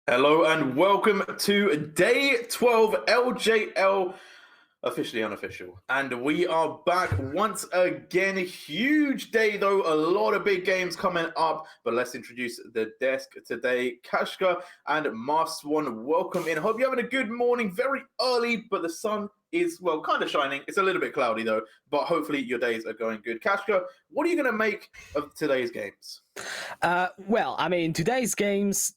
Hello and welcome to day 12 LJL, officially unofficial. And we are back once again. A huge day though, a lot of big games coming up. But let's introduce the desk today. Kashka and Master One, welcome in. Hope you're having a good morning, very early, but the sun is, well, kind of shining. It's a little bit cloudy though, but hopefully your days are going good. Kashka, what are you going to make of today's games? Today's games,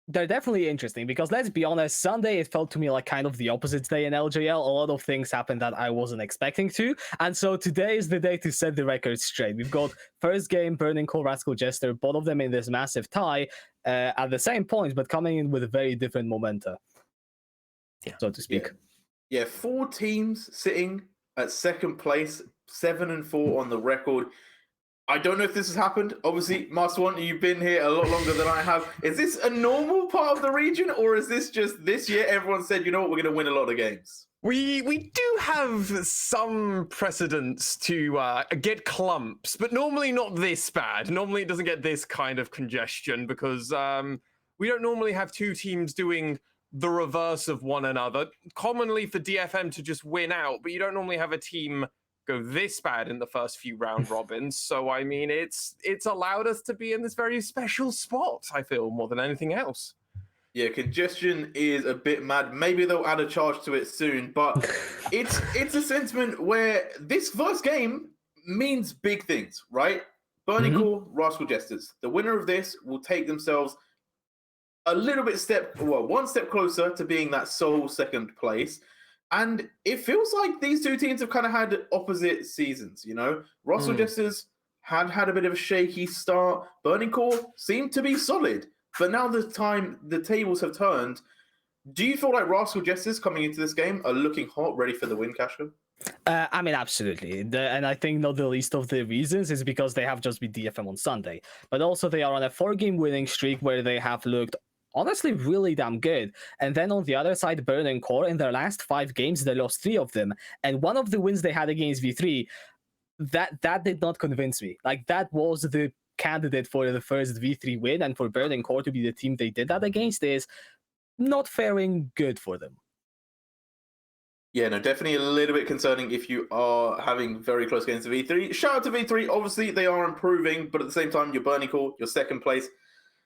they're definitely interesting because let's be honest, Sunday it felt to me like kind of the opposite day in LJL. A lot of things happened that I wasn't expecting to, and so today is the day to set the record straight. We've got first game Burning Core, Rascal Jester, both of them in this massive tie at the same points, but coming in with very different momenta, so to speak. Yeah, 4 teams sitting at second place, 7-4 on the record. I don't know if this has happened. Obviously, Master One, you've been here a lot longer than I have. Is this a normal part of the region, or is this just this year everyone said, you know what, we're going to win a lot of games? We do have some precedents to get clumps, but normally not this bad. Normally it doesn't get this kind of congestion because we don't normally have 2 teams doing the reverse of one another. Commonly for DFM to just win out, but you don't normally have a team go this bad in the first few round robins. So I mean, it's allowed us to be in this very special spot, I feel, more than anything else. Yeah, congestion is a bit mad. Maybe they'll add a charge to it soon, but it's a sentiment where this first game means big things, right? Burning Core, Rascal Jesters. The winner of this will take themselves a little bit one step closer to being that sole second place. And it feels like these 2 teams have kind of had opposite seasons, you know? Rascal Jesters had a bit of a shaky start. Burning Core seemed to be solid. But now the tables have turned. Do you feel like Rascal Jesters coming into this game are looking hot, ready for the win, Kashka? Absolutely. And I think not the least of the reasons is because they have just beat DFM on Sunday. But also they are on a 4-game winning streak where they have looked honestly really damn good. And then on the other side, Burning Core, in their last 5 games, they lost 3 of them. And one of the wins they had against V3, that did not convince me. Like, that was the candidate for the first V3 win, and for Burning Core to be the team they did that against is not faring good for them. Yeah, no, definitely a little bit concerning if you are having very close games to V3. Shout out to V3. Obviously, they are improving, but at the same time, you're Burning Core, you're second place.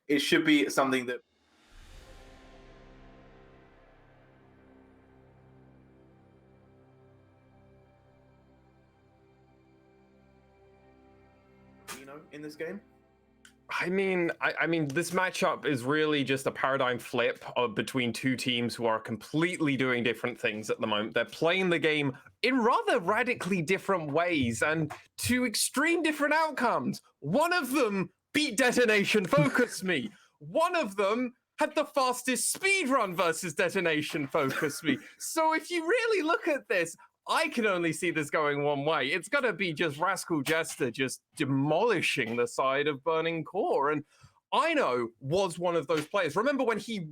It should be something that in this game. I mean, this matchup is really just a paradigm flip between 2 teams who are completely doing different things at the moment. They're playing the game in rather radically different ways and to extreme different outcomes. One of them beat Detonation Focus Me. One of them had the fastest speed run versus Detonation Focus Me. So if you really look at this, I can only see this going one way. It's going to be just Rascal Jester just demolishing the side of Burning Core. And Ino was one of those players. Remember when he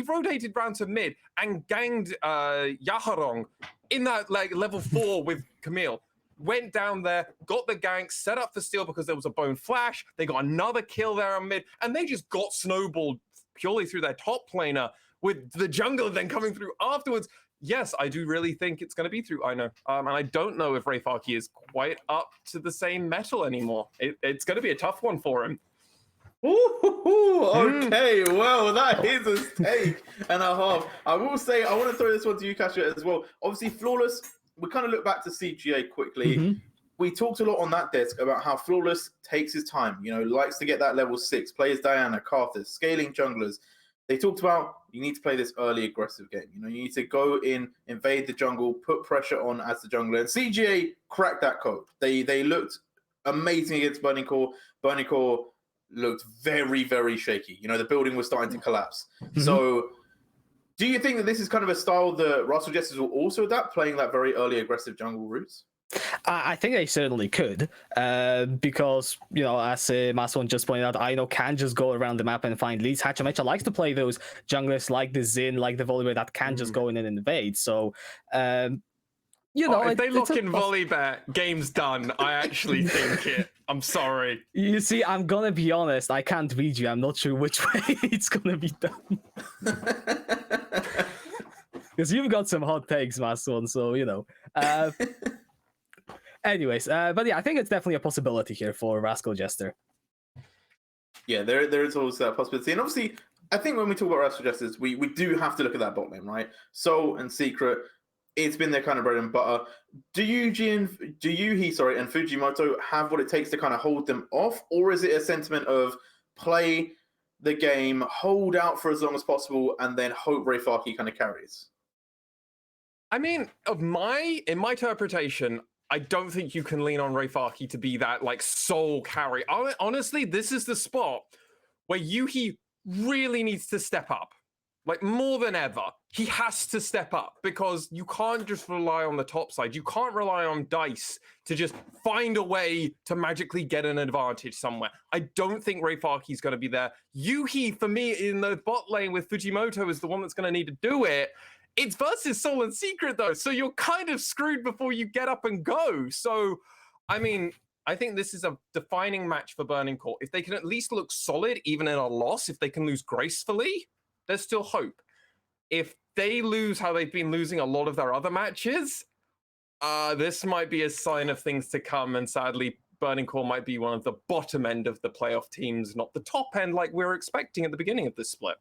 rotated round to mid and ganged Yaharong in that level 4 with Camille. Went down there, got the gank, set up for steal because there was a bone flash. They got another kill there on mid, and they just got snowballed purely through their top planer with the jungler then coming through afterwards. Yes, I do really think it's going to be through Ino. And I don't know if Rayfarki is quite up to the same metal anymore. It's going to be a tough one for him. Ooh, okay, well, that is a stake and a half. I will say, I want to throw this one to you, Kasha, as well. Obviously, Flawless, we kind of look back to CGA quickly. We talked a lot on that desk about how Flawless takes his time, you know, likes to get that level 6, plays Diana, Carthus, scaling junglers. They talked about you need to play this early aggressive game. You know, you need to go in, invade the jungle, put pressure on as the jungler. And CGA cracked that code. They looked amazing against Burning Core. Burning Core looked very, very shaky. You know, the building was starting to collapse. So do you think that this is kind of a style that Rascal Jesters will also adapt, playing that very early aggressive jungle routes? I think they certainly could, because, you know, as Mason just pointed out, Ino can just go around the map and find leads. Hachamecha likes to play those junglers like the Xin, like the Volibear that can just go in and invade. So, you know, if they lock in Volibear, game's done. I actually think it. I'm sorry. You see, I'm gonna be honest. I can't read you. I'm not sure which way it's gonna be done. Because you've got some hot takes, Masson. So you know. Anyways, but yeah, I think it's definitely a possibility here for Rascal Jester. Yeah, there is always that possibility, and obviously, I think when we talk about Rascal Jesters, we do have to look at that bot lane, right? Soul and Secret, it's been their kind of bread and butter. Do Yuhi and Fujimoto have what it takes to kind of hold them off, or is it a sentiment of play the game, hold out for as long as possible, and then hope Rayfaki kind of carries? I mean, in my interpretation, I don't think you can lean on Rayfaki to be that like sole carry. Honestly, this is the spot where Yuhi really needs to step up. Like more than ever, he has to step up because you can't just rely on the top side. You can't rely on Dice to just find a way to magically get an advantage somewhere. I don't think Rayfaki's going to be there. Yuhi, for me, in the bot lane with Fujimoto is the one that's going to need to do it. It's versus Soul and Secret, though, so you're kind of screwed before you get up and go. So, I mean, I think this is a defining match for Burning Core. If they can at least look solid, even in a loss, if they can lose gracefully, there's still hope. If they lose how they've been losing a lot of their other matches, this might be a sign of things to come, and sadly, Burning Core might be one of the bottom end of the playoff teams, not the top end like we were expecting at the beginning of this split.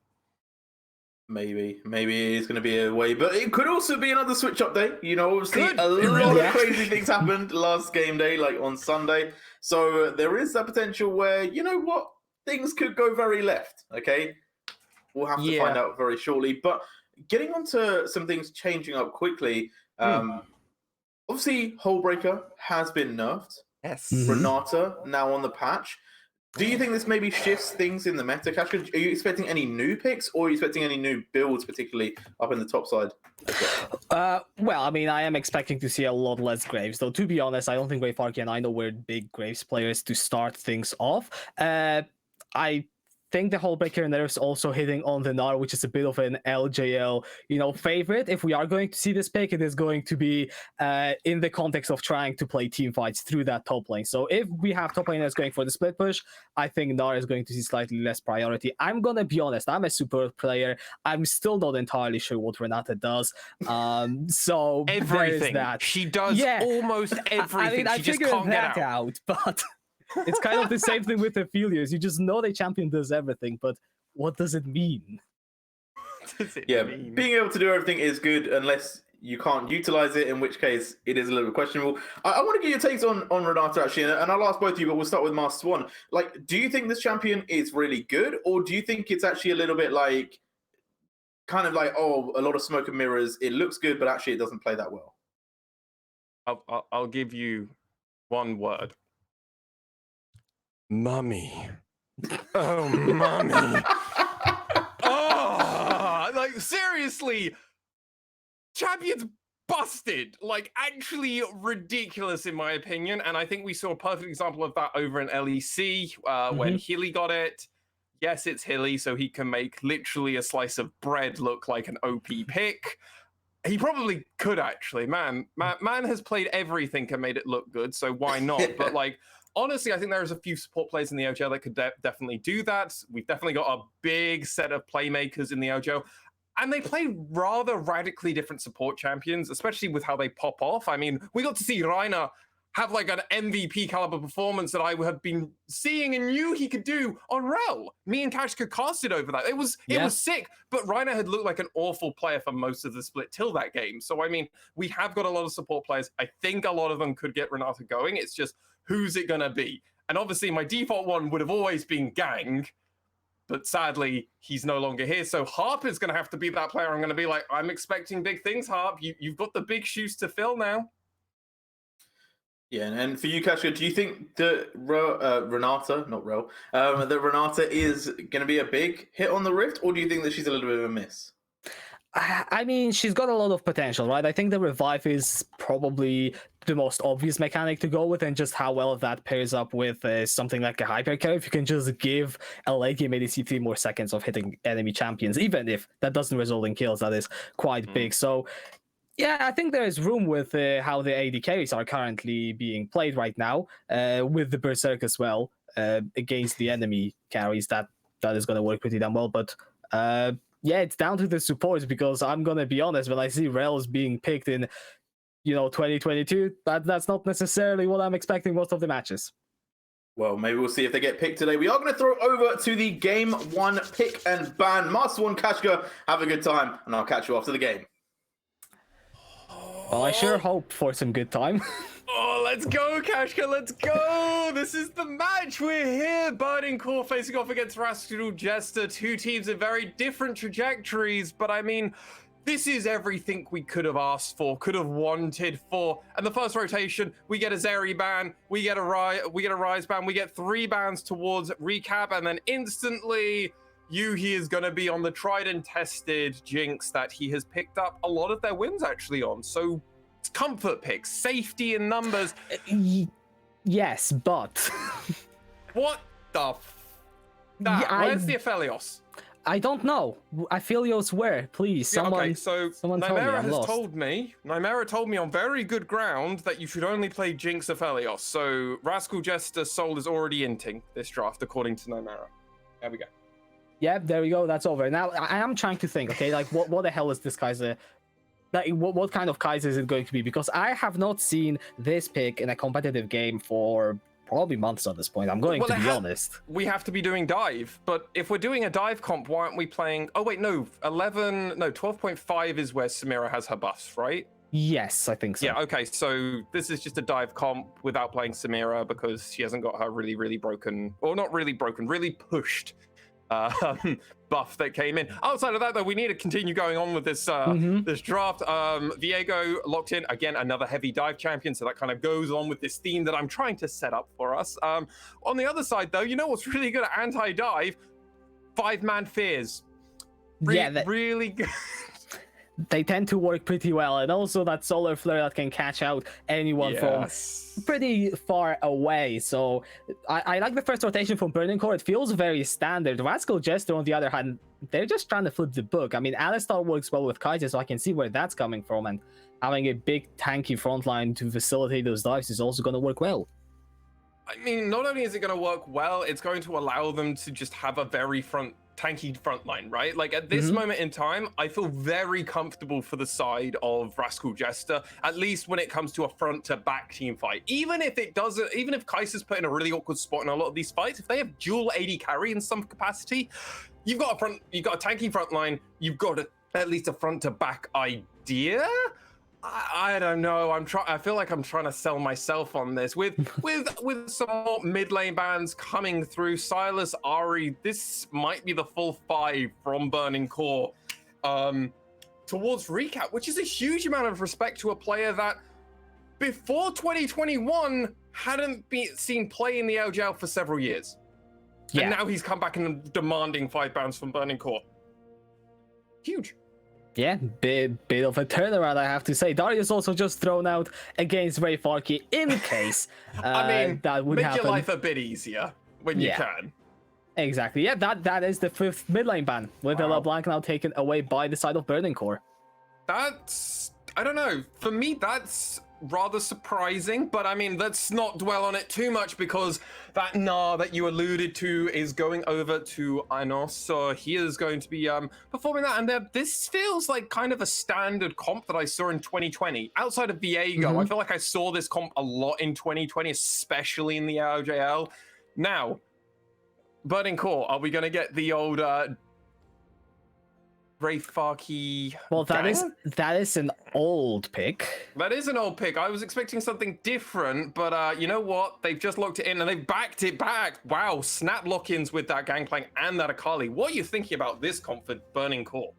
Maybe it is going to be a way, but it could also be another switch update. You know, obviously a lot of crazy things happened last game day, like on Sunday. So there is that potential where, you know what, things could go very left. Okay, we'll have to find out very shortly. But getting onto some things changing up quickly. Obviously, Holebreaker has been nerfed. Yes. Renata now on the patch. Do you think this maybe shifts things in the meta, Kashka? Are you expecting any new picks, or are you expecting any new builds, particularly up in the top side? Well, I mean, I am expecting to see a lot less Graves, though. To be honest, I don't think Rayfaki and I know we're big Graves players to start things off. I think the Hullbreaker nerfs also hitting on the Gnar, which is a bit of an LJL, favorite. If we are going to see this pick, it is going to be in the context of trying to play team fights through that top lane. So if we have top laners going for the split push, I think Gnar is going to see slightly less priority. I'm gonna be honest, I'm a super player. I'm still not entirely sure what Renata does. So everything that. She does almost everything. I she just can't get out, but. It's kind of the same thing with Aphelios. You just know the champion does everything, but what does it mean? Being able to do everything is good unless you can't utilize it, in which case it is a little bit questionable. I want to get your takes on Renata, actually, and I'll ask both of you, but we'll start with Master Swan. Like, do you think this champion is really good, or do you think it's actually a little bit like, kind of like, oh, a lot of smoke and mirrors, it looks good, but actually it doesn't play that well? I'll give you one word. Mummy. Oh, mummy. Oh, like seriously, champion's busted. Like actually ridiculous in my opinion. And I think we saw a perfect example of that over in LEC when Hilly got it. Yes, it's Hilly, so he can make literally a slice of bread look like an OP pick. He probably could actually. Man has played everything and made it look good, so why not? But like, honestly, I think there's a few support players in the LJL that could definitely do that. We've definitely got a big set of playmakers in the LJL. And they play rather radically different support champions, especially with how they pop off. I mean, we got to see Reiner have like an MVP caliber performance that I have been seeing and knew he could do on Rel. Me and Cash could cast it over that. It was sick, but Reiner had looked like an awful player for most of the split till that game. So, I mean, we have got a lot of support players. I think a lot of them could get Renata going. It's just, who's it going to be? And obviously, my default one would have always been Gang, but sadly, he's no longer here. So Harp is going to have to be that player. I'm going to be like, I'm expecting big things, Harp. You've got the big shoes to fill now. Yeah, and for you, Kashka, do you think that Renata is going to be a big hit on the Rift, or do you think that she's a little bit of a miss? I mean, she's got a lot of potential, right? I think the revive is probably the most obvious mechanic to go with, and just how well that pairs up with something like a hyper carry. If you can just give a late game ADC 3 more seconds of hitting enemy champions, even if that doesn't result in kills, that is quite big. So Yeah, I think there is room with how the AD carries are currently being played right now, with the Berserk as well, against the enemy carries. That is going to work pretty damn well. But yeah, it's down to the supports, because I'm going to be honest, when I see Rails being picked in, 2022, that's not necessarily what I'm expecting most of the matches. Well, maybe we'll see if they get picked today. We are going to throw over to the Game 1 pick and ban. Master One, Kashka, have a good time, and I'll catch you after the game. Well, I sure hope for some good time. Oh, let's go, Kashka, let's go! This is the match, we're here! Burning Core facing off against Rascal Jester, two teams in very different trajectories, but I mean, this is everything we could have asked for, could have wanted for. And the first rotation, we get a Zeri ban, we get a Rise ban, we get 3 bans towards recap, and then instantly, Yuhi is going to be on the tried and tested Jinx that he has picked up a lot of their wins actually on. So it's comfort picks, safety in numbers. Yes, but What the where's the Aphelios? I don't know. Aphelios where? Please, someone. Okay, so Nymera told me on very good ground that you should only play Jinx Aphelios. So Rascal Jester Soul is already inting this draft according to Nymera. There we go. Yeah, there we go. That's over. Now I am trying to think. Okay, like what the hell is this Kaiser? Like what kind of Kaiser is it going to be? Because I have not seen this pick in a competitive game for probably months at this point. I'm going to be honest. We have to be doing dive, but if we're doing a dive comp, why aren't we playing? Oh wait, no, 12.5 is where Samira has her buffs, right? Yes, I think so. Yeah, okay, so this is just a dive comp without playing Samira because she hasn't got her really broken, or not really broken, really pushed buff that came in. Outside of that, though, we need to continue going on with this this draft. Viego locked in again, another heavy dive champion, so that kind of goes on with this theme that I'm trying to set up for us. On the other side, though, you know what's really good at anti-dive? 5-man fears. Really good. They tend to work pretty well, and also that solar flare that can catch out anyone from pretty far away. So I like the first rotation from Burning Core. It feels very standard. Rascal Jester, on the other hand, they're just trying to flip the book. I mean, Alistar works well with Kaiser, so I can see where that's coming from, and having a big tanky frontline to facilitate those dives is also going to work well. I mean, not only is it going to work well, it's going to allow them to just have a very tanky front line, right? Like at this moment in time, I feel very comfortable for the side of Rascal Jester, at least when it comes to a front to back team fight. Even if Kaiser's put in a really awkward spot in a lot of these fights, if they have dual AD carry in some capacity, you've got a tanky front line, you've got at least a front to back idea. I don't know. I feel like I'm trying to sell myself on this with some more mid lane bans coming through. Silas, Ari, this might be the full 5 from Burning Core towards recap, which is a huge amount of respect to a player that before 2021 hadn't been seen play in the LJL for several years. Yeah. And now he's come back and demanding 5 bans from Burning Core. Huge. Yeah, bit of a turnaround, I have to say. Darius also just thrown out against Ray Farkey in case I mean, that would make happen. your life a bit easier when you can. Exactly. Yeah, that is the 5th mid lane ban, with the LeBlanc now taken away by the side of Burning Core. That's, I don't know. For me, that's rather surprising, but I mean, let's not dwell on it too much because that Gnar that you alluded to is going over to Inos, so he is going to be performing that, and this feels like kind of a standard comp that I saw in 2020. Outside of Viego, I feel like I saw this comp a lot in 2020, especially in the LJL. Now, Burning Core, are we going to get the old Ray Farkey? Well, that is an old pick. That is an old pick. I was expecting something different, but you know what? They've just locked it in and they've backed it back. Wow, snap lock-ins with that Gangplank and that Akali. What are you thinking about this comp for Burning Core?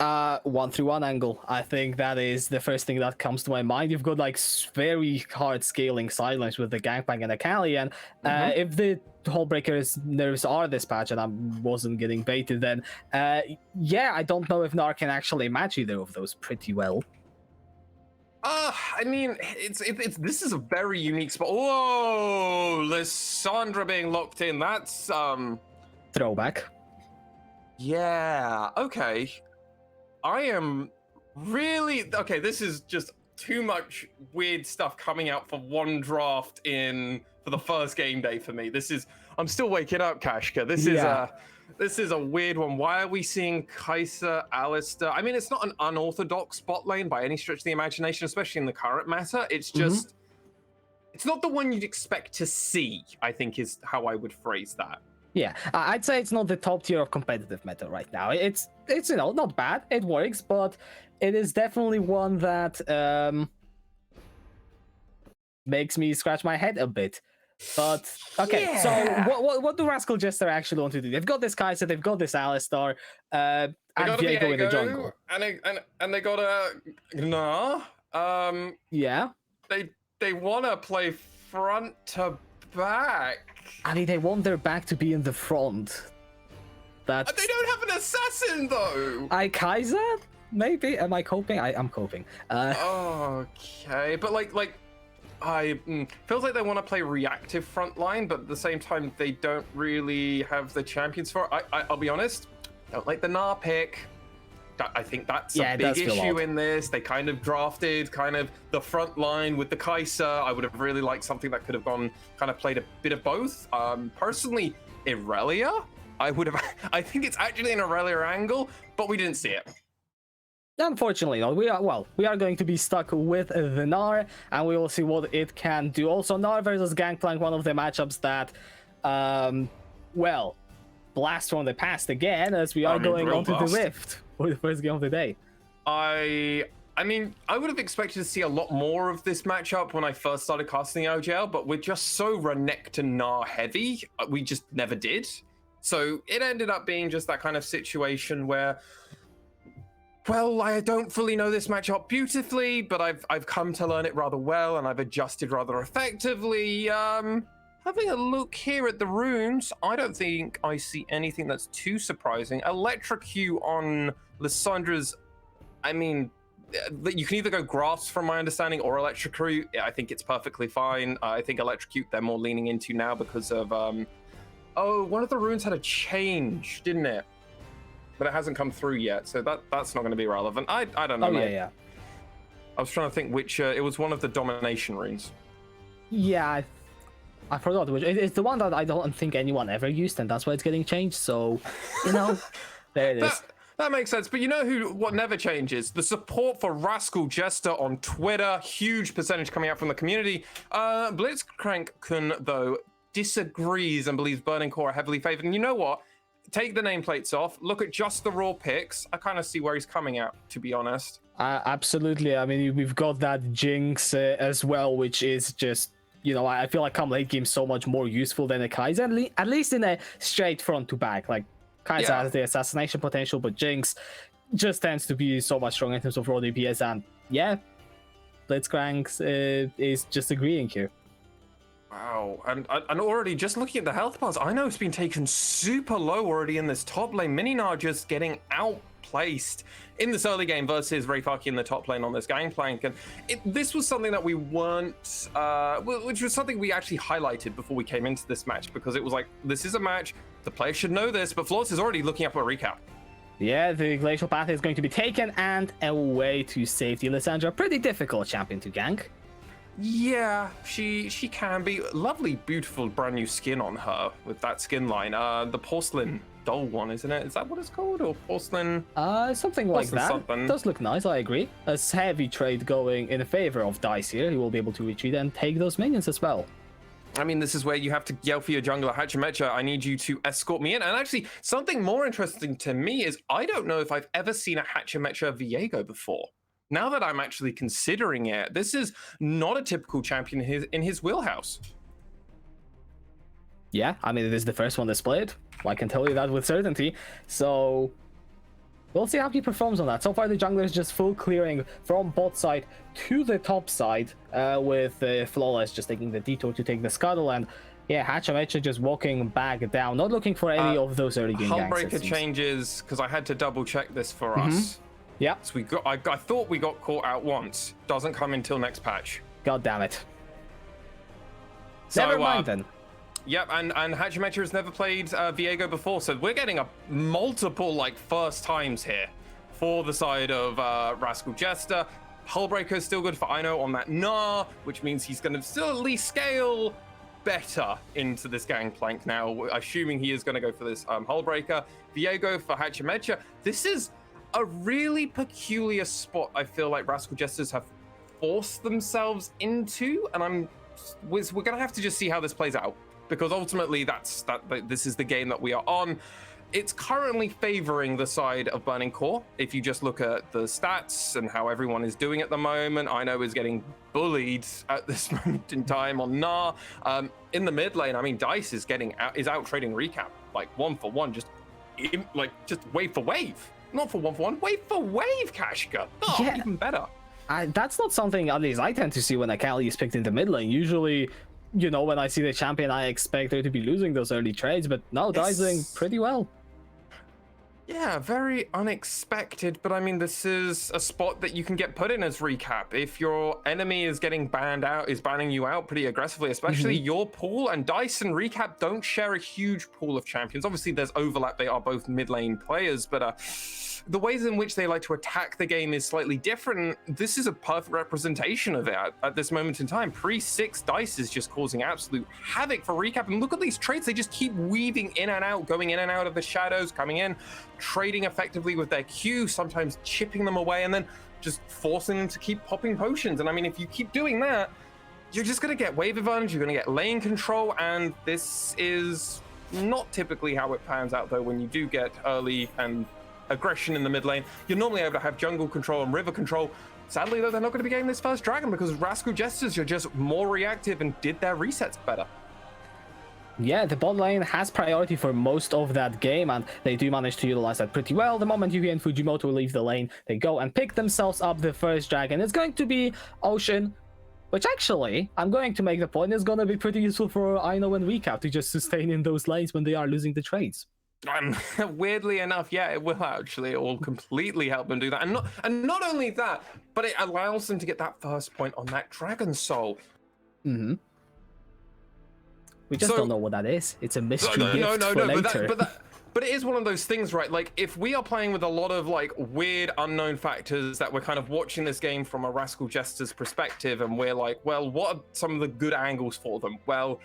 1-3-1 angle. I think that is the first thing that comes to my mind. You've got like very hard scaling silence with the Gangplank and Akali, and if the Hullbreaker's nerves are this patch and I wasn't getting baited, then yeah, I don't know if Gnar can actually match either of those pretty well. I mean, it's this is a very unique spot. Whoa, Lissandra being locked in. That's throwback. Yeah. Okay. I am Really? Okay, this is just too much weird stuff coming out for one draft for the first game day for me. I'm still waking up, Kashka. This is a weird one. Why are we seeing Kai'Sa, Alistar? I mean, it's not an unorthodox bot lane by any stretch of the imagination, especially in the current meta. It's just, it's not the one you'd expect to see, I think is how I would phrase that. Yeah, I'd say it's not the top tier of competitive meta right now. It's not bad. It works, but it is definitely one that makes me scratch my head a bit. But okay, so what do Rascal Jester actually want to do? They've got this Kai'Sa, they've got this Alistar, and Viego in the jungle, and they got a Gnar. Yeah, they want to play front to back. I mean, they want their back to be in the front. That's... They don't have an assassin though. Kai'Sa? Maybe. Am I coping? I'm coping. Okay, but like feels like they want to play reactive front line, but at the same time they don't really have the champions for it. I'll be honest, don't like the Gnar pick. I think that's a big issue in this. They kind of drafted the front line with the Kai'Sa. I would have really liked something that could have played a bit of both. Personally, Irelia, I think it's actually an Irelia angle, but we didn't see it. Unfortunately, no. We are going to be stuck with the Gnar, and we will see what it can do. Also, Gnar versus Gangplank, one of the matchups that, blast from the past again, as we are going on to the Rift for the first game of the day. I mean, I would have expected to see a lot more of this matchup when I first started casting LJL, but we're just so Renekton Gnar heavy, we just never did. So it ended up being just that kind of situation where, well, I don't fully know this matchup beautifully, but I've come to learn it rather well, and I've adjusted rather effectively. Having a look here at the runes, I don't think I see anything that's too surprising. Electrocute on Lissandra's, I mean, you can either go Grasp from my understanding or Electrocute. I think it's perfectly fine. I think Electrocute they're more leaning into now because of, one of the runes had a change, didn't it? But it hasn't come through yet, so that's not going to be relevant. I don't know. Yeah. I was trying to think which, it was one of the domination runes. Yeah, I forgot which. It's the one that I don't think anyone ever used, and that's why it's getting changed. So, there it is. That makes sense. But you know what never changes? The support for Rascal Jester on Twitter. Huge percentage coming out from the community. Blitzcrank though, disagrees and believes Burning Core are heavily favored. And you know what? Take the nameplates off. Look at just the raw picks. I kind of see where he's coming at, to be honest. Absolutely. I mean, we've got that Jinx as well, which is just... I feel like come late game so much more useful than a Kai'Sa, at least in a straight front to back. Like Kai'Sa has the assassination potential, but Jinx just tends to be so much stronger in terms of raw DPS. And yeah, Blitzcrank is just agreeing here. Wow, and already just looking at the health bars, I know it's been taken super low already in this top lane. Mininar just getting outplaced in this early game versus Rayfaki in the top lane on this Gangplank. And this was something that we weren't, which was something we actually highlighted before we came into this match, because it was like, this is a match, the players should know this, but Flawless is already looking up a recap. Yeah, the Glacial Path is going to be taken and away to safety. Lissandra, pretty difficult champion to gank. Yeah, she can be. Lovely, beautiful, brand new skin on her with that skin line. The porcelain doll one, isn't it? Is that what it's called? Or porcelain? Something like that. Something. Does look nice, I agree. A heavy trade going in favor of Dice here. He will be able to retreat and take those minions as well. I mean, this is where you have to yell for your jungler, Hachimecha, I need you to escort me in. And actually, something more interesting to me is I don't know if I've ever seen a Hachimecha Viego before. Now that I'm actually considering it, this is not a typical champion in his wheelhouse. Yeah, I mean, it is the first one displayed. I can tell you that with certainty. So we'll see how he performs on that. So far, the jungler is just full clearing from bot side to the top side, with Flawless just taking the detour to take the scuttle. And yeah, Hachimecha just walking back down, not looking for any of those early game ganks. Hullbreaker changes, because I had to double check this for us. Yeah. So I thought we got caught out once. Doesn't come until next patch. God damn it. So, never mind then. Yep, and Hachimecha has never played Viego before, so we're getting multiple first times here for the side of Rascal Jester. Hullbreaker is still good for Ino on that Gnar, which means he's going to still at least scale better into this gangplank now, assuming he is going to go for this Hullbreaker. Viego for Hachimecha. This is a really peculiar spot I feel like Rascal Jesters have forced themselves into, and we're going to have to just see how this plays out, because ultimately this is the game that we are on. It's currently favoring the side of Burning Core. If you just look at the stats and how everyone is doing at the moment, Ino is getting bullied at this moment in time on Gnar. In the mid lane, I mean, Dice is out trading Recap like 1-for-1, just wave for wave, not for 1-for-1, wave for wave. Kashka, Yeah. Even better. That's not something at least I tend to see when Akali is picked in the mid lane. Usually, you know, when I see the champion, I expect her to be losing those early trades, but no, Dai's doing pretty well. Yeah, very unexpected, but I mean, this is a spot that you can get put in as Recap. If your enemy is getting banning you out pretty aggressively, especially your pool, and Dice and Recap don't share a huge pool of champions. Obviously, there's overlap. They are both mid lane players, but the ways in which they like to attack the game is slightly different. This is a perfect representation of it at this moment in time. Pre-6, Dice is just causing absolute havoc for Recap. And look at these trades. They just keep weaving in and out, going in and out of the shadows, coming in, trading effectively with their Q, sometimes chipping them away, and then just forcing them to keep popping potions. And I mean, if you keep doing that, you're just going to get wave advantage, you're going to get lane control, and this is not typically how it pans out, though, when you do get early and aggression in the mid lane. You're normally able to have jungle control and river control. Sadly, though, they're not going to be getting this first dragon because Rascal Jesters are just more reactive and did their resets better. Yeah, the bot lane has priority for most of that game, and they do manage to utilize that pretty well. The moment Yuki and Fujimoto leave the lane, they go and pick themselves up the first dragon. It's going to be Ocean, which actually, I'm going to make the point, is going to be pretty useful for Ino and Recap to just sustain in those lanes when they are losing the trades. Weirdly enough, yeah, it will actually. It will completely help them do that, and not only that, but it allows them to get that first point on that Dragon Soul. We just don't know what that is. It's a mystery gift for later. But it is one of those things, right? Like, if we are playing with a lot of like weird unknown factors that we're kind of watching this game from a Rascal Jester's perspective, and we're like, well, what are some of the good angles for them? Well,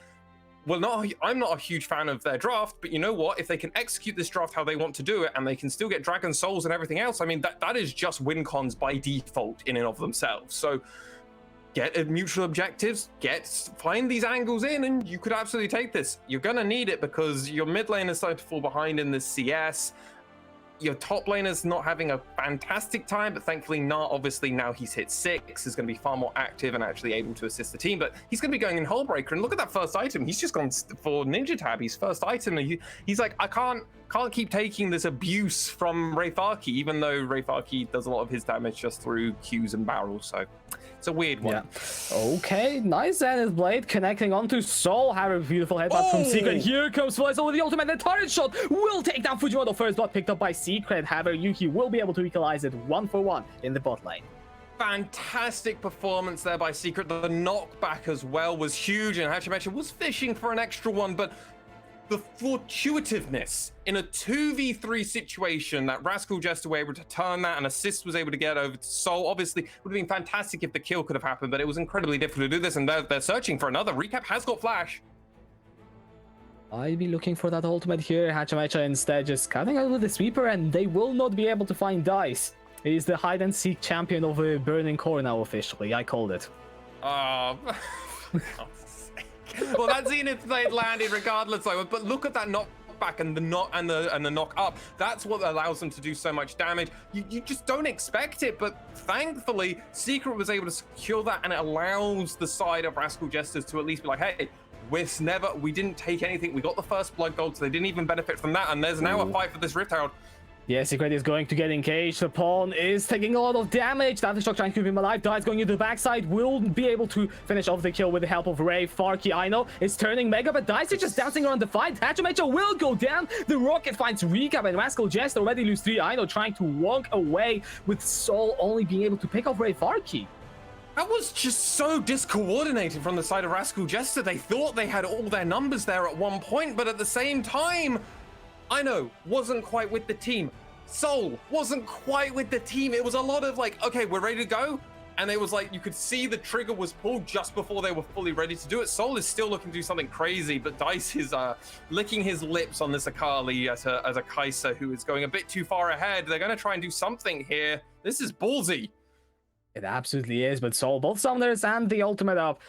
I'm not a huge fan of their draft, but you know what? If they can execute this draft how they want to do it, and they can still get Dragon Souls and everything else, I mean, that is just win cons by default in and of themselves. So get mutual objectives, find these angles in, and you could absolutely take this. You're gonna need it because your mid lane is starting to fall behind in this CS. Your top laner's not having a fantastic time, but thankfully Gnar, obviously now he's hit 6, is going to be far more active and actually able to assist the team. But he's going to be going in Hullbreaker, and look at that first item. He's just gone for Ninja Tab, his first item. And he's like, I can't keep taking this abuse from Rayfarki, even though Rayfarki does a lot of his damage just through Qs and barrels. So it's a weird one. Yeah. Okay, nice Zenith Blade connecting onto Soul. Have a beautiful headbutt from Secret. Here comes Flezel with the ultimate. The turret shot will take down Fujimoto. First blood picked up by Secret. However, Yuki will be able to equalize it 1-for-1 in the bot lane. Fantastic performance there by Secret. The knockback as well was huge, and Hachimecha was fishing for an extra one, but the fortuitiveness in a 2v3 situation that Rascal Jester were able to turn that, and assist was able to get over to Soul. Obviously, would have been fantastic if the kill could have happened, but it was incredibly difficult to do this, and they're searching for another. Recap has got flash. I'd be looking for that ultimate here. Hachimecha instead just coming out with the sweeper, and they will not be able to find Dice. He is the hide and seek champion of Burning Core now officially. I called it. Well, that Zenith Blade landed regardless, though. But look at that knockback and the knock up. That's what allows them to do so much damage. You just don't expect it, but thankfully, Secret was able to secure that, and it allows the side of Rascal Jesters to at least be like, hey, we didn't take anything. We got the first blood gold, so they didn't even benefit from that. And there's now a fight for this Rift Herald. Yeah, Secret is going to get engaged. The pawn is taking a lot of damage. That is shock trying to keep him alive. Dies going into the backside. Will be able to finish off the kill with the help of Rayfarki. Ino is turning mega, but Dice is just dancing around the fight. Hachimecha will go down. The rocket finds Recap, and Rascal Jester already lose 3. Ino trying to walk away with Soul only being able to pick off Rayfarki. That was just so discoordinated from the side of Rascal Jester. They thought they had all their numbers there at one point, but at the same time, I know, wasn't quite with the team. Soul wasn't quite with the team. It was a lot of like, okay, we're ready to go. And it was like, you could see the trigger was pulled just before they were fully ready to do it. Soul is still looking to do something crazy, but Dice is licking his lips on this Akali as a Kai'Sa who is going a bit too far ahead. They're going to try and do something here. This is ballsy. It absolutely is, but Soul, both summoners and the ultimate up,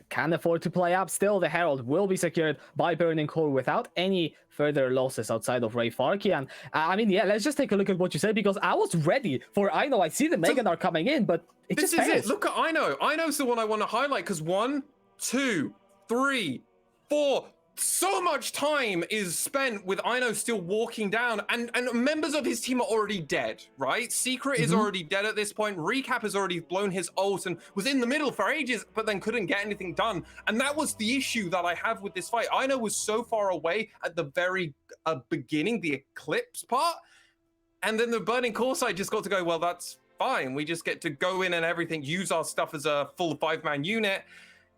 can afford to play up. Still, the Herald will be secured by Burning Core without any further losses outside of Ray Farki. And I mean, yeah, let's just take a look at what you said, because I was ready for I see the Meganar coming in, but this is it. Look at Ino. Ino's the one I want to highlight, because 1, 2, 3, 4. So much time is spent with Ino still walking down, and members of his team are already dead, right? Secret is already dead at this point. Recap has already blown his ult and was in the middle for ages, but then couldn't get anything done. And that was the issue that I have with this fight. Ino was so far away at the very beginning, the Eclipse part, and then the Burning Core side just got to go, well, that's fine. We just get to go in and everything, use our stuff as a full 5-man unit.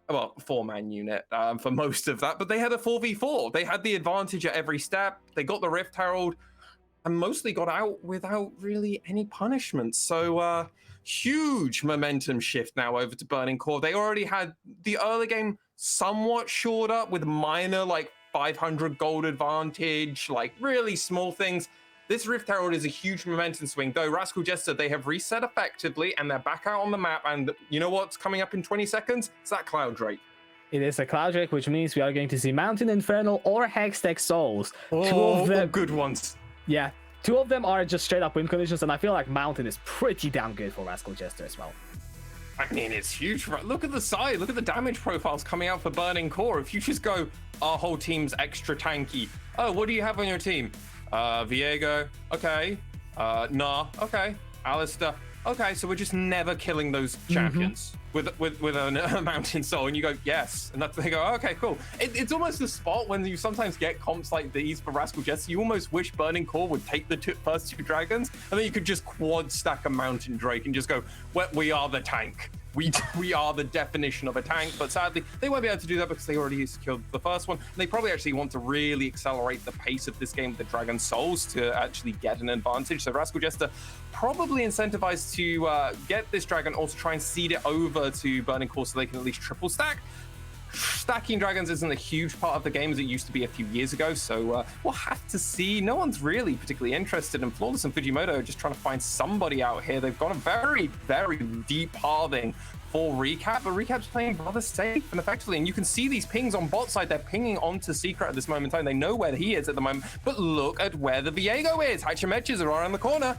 Well, 4-man unit for most of that, but they had a 4v4. They had the advantage at every step. They got the Rift Herald and mostly got out without really any punishment. So huge momentum shift now over to Burning Core. They already had the early game somewhat shored up with minor like 500 gold advantage, like really small things. This Rift Herald is a huge momentum swing, though Rascal Jester, they have reset effectively and they're back out on the map. And you know what's coming up in 20 seconds? It's that Cloud Drake. It is a Cloud Drake, which means we are going to see Mountain Infernal or Hextech Souls. Oh, 2 of them, good ones. Yeah, 2 of them are just straight up win conditions, and I feel like Mountain is pretty damn good for Rascal Jester as well. I mean, it's huge. Look at the side. Look at the damage profiles coming out for Burning Core. If you just go, our whole team's extra tanky. Oh, what do you have on your team? Viego, okay. Nah, okay. Alistair, okay. So we're just never killing those champions with a Mountain Soul, and you go, yes. And they go, okay, cool. It's almost a spot when you sometimes get comps like these for Rascal Jester. You almost wish Burning Core would take the first 2 dragons, and then you could just quad stack a Mountain Drake and just go, well, we are the tank. We are the definition of a tank, but sadly they won't be able to do that because they already secured the first one. They probably actually want to really accelerate the pace of this game with the Dragon Souls to actually get an advantage. So Rascal Jester probably incentivized to get this dragon, also try and seed it over to Burning Core so they can at least triple stack. Stacking dragons isn't a huge part of the game as it used to be a few years ago, so we'll have to see. No one's really particularly interested in Flawless, and Fujimoto are just trying to find somebody out here. They've got a very, very deep halving for Recap, but Recap's playing rather safe and effectively, and you can see these pings on bot side. They're pinging onto Secret at this moment in time. They know where he is at the moment, but look at where the Viego is. Hachimeches are around the corner.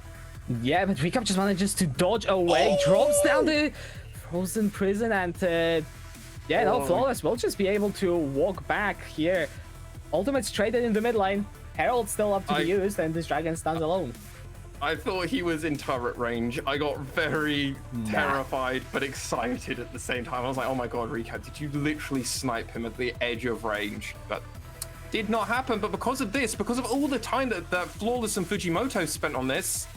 Yeah, but Recap just manages to dodge away, drops down the Frozen Prison, and yeah, no, Flawless will just be able to walk back here. Ultimate's traded in the mid lane. Herald's still up to be used, and this dragon stands alone. I thought he was in turret range. I got very terrified, but excited at the same time. I was like, oh my god, Recap, did you literally snipe him at the edge of range? But did not happen. But because of this, because of all the time that Flawless and Fujimoto spent on this,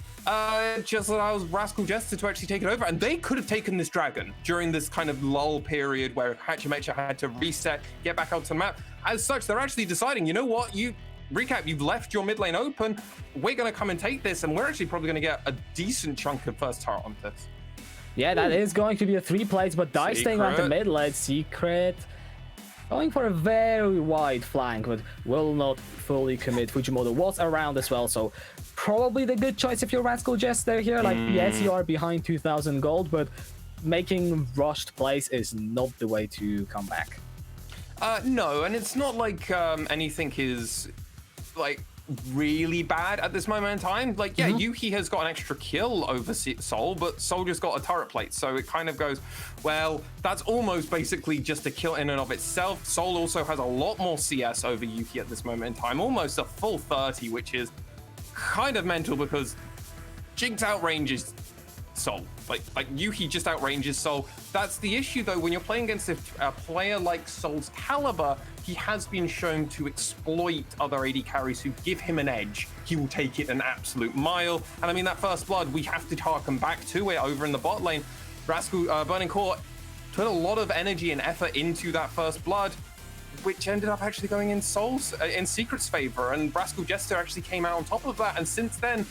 just allows Rascal Jester to actually take it over. And they could have taken this dragon during this kind of lull period where Hachimecha had to reset, get back onto the map. As such, they're actually deciding, you know what, Recap, you've left your mid lane open. We're going to come and take this, and we're actually probably going to get a decent chunk of first turret on this. Yeah, that is going to be a 3 plates, but Dice staying on the mid lane. Secret going for a very wide flank, but will not fully commit. Fujimoto was around as well, so probably the good choice if you're Rascal Jester here. Like, yes, you are behind 2,000 gold, but making rushed plays is not the way to come back. No, and it's not like anything is like really bad at this moment in time. Like, yeah, Yuki has got an extra kill over Soul, but Soul just got a turret plate, so it kind of goes, well, that's almost basically just a kill in and of itself. Soul also has a lot more CS over Yuki at this moment in time, almost a full 30, which is kind of mental because Jinx outranges Soul. Like Yuki just outranges Soul. That's the issue, though. When you're playing against a player like Soul's caliber, he has been shown to exploit other AD carries who give him an edge. He will take it an absolute mile. And I mean, that first blood, we have to harken back to it over in the bot lane. Rascal Burning Core put a lot of energy and effort into that first blood, which ended up actually going in Soul's in Secret's favor, and Rascal Jester actually came out on top of that. And since then,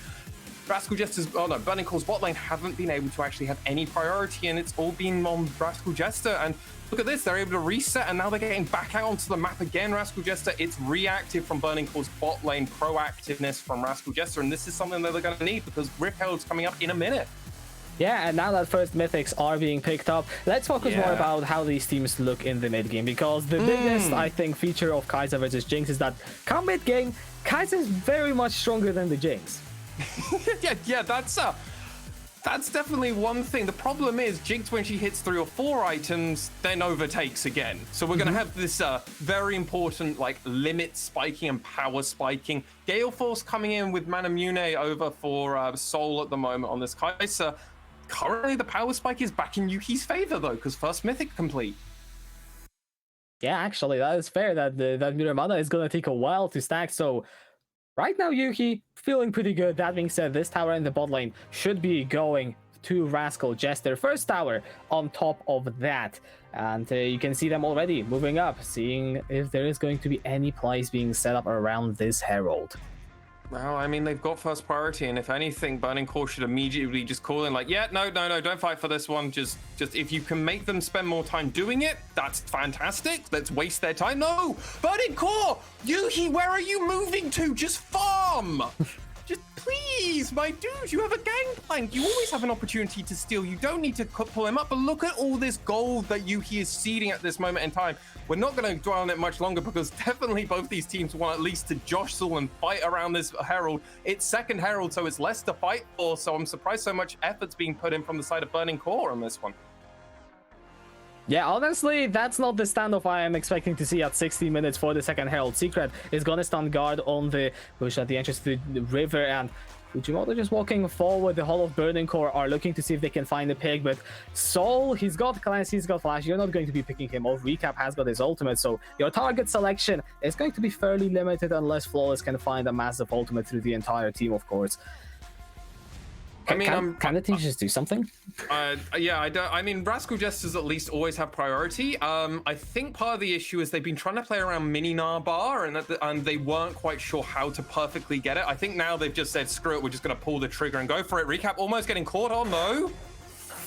Rascal Jester's, Burning Core's bot lane haven't been able to actually have any priority, and it's all been on Rascal Jester. And look at this, they're able to reset, and now they're getting back out onto the map again. Rascal Jester, it's reactive from Burning Core's bot lane, proactiveness from Rascal Jester, and this is something that they're going to need because Rift Herald's coming up in a minute. Yeah, and now that first mythics are being picked up, let's focus more about how these teams look in the mid game, because the biggest, I think, feature of Kai'Sa versus Jinx is that come mid game, Kai'Sa is very much stronger than the Jinx. yeah, that's definitely one thing. The problem is Jinx, when she hits 3 or 4 items, then overtakes again. So we're going to have this very important like limit spiking and power spiking. Gale Force coming in with Manamune over for Soul at the moment on this Kai'Sa. Currently, the power spike is back in Yuki's favor though, because first mythic complete. Yeah, actually, that is fair. That Mirror Mana is going to take a while to stack. So right now, Yuki feeling pretty good. That being said, this tower in the bot lane should be going to Rascal Jester. First tower on top of that. And you can see them already moving up, seeing if there is going to be any plays being set up around this Herald. Well, I mean, they've got first priority, and if anything, Burning Core should immediately just call in like, yeah, no, don't fight for this one. Just if you can make them spend more time doing it, that's fantastic. Let's waste their time. No, Burning Core, Yuhi, where are you moving to? Just farm. Just please, my dude, you have a gangplank. You always have an opportunity to steal. You don't need to pull him up. But look at all this gold that Yuki is seeding at this moment in time. We're not going to dwell on it much longer because definitely both these teams want at least to jostle and fight around this Herald. It's second Herald, so it's less to fight for. So I'm surprised so much effort's being put in from the side of Burning Core on this one. Yeah, honestly, that's not the standoff I am expecting to see at 60 minutes for the second Herald. Secret is gonna stand guard on the push at the entrance to the river, and Fujimoto just walking forward. The whole of Burning Core are looking to see if they can find the pig, but Soul, he's got Cleanse, he's got Flash. You're not going to be picking him off. Recap has got his ultimate, so your target selection is going to be fairly limited unless Flawless can find a massive ultimate through the entire team, of course. Can the team just do something? Yeah, I mean, Rascal Jesters at least always have priority. I think part of the issue is they've been trying to play around mini Narbar, and they weren't quite sure how to perfectly get it. I think now they've just said, screw it, we're just going to pull the trigger and go for it. Recap almost getting caught on, though.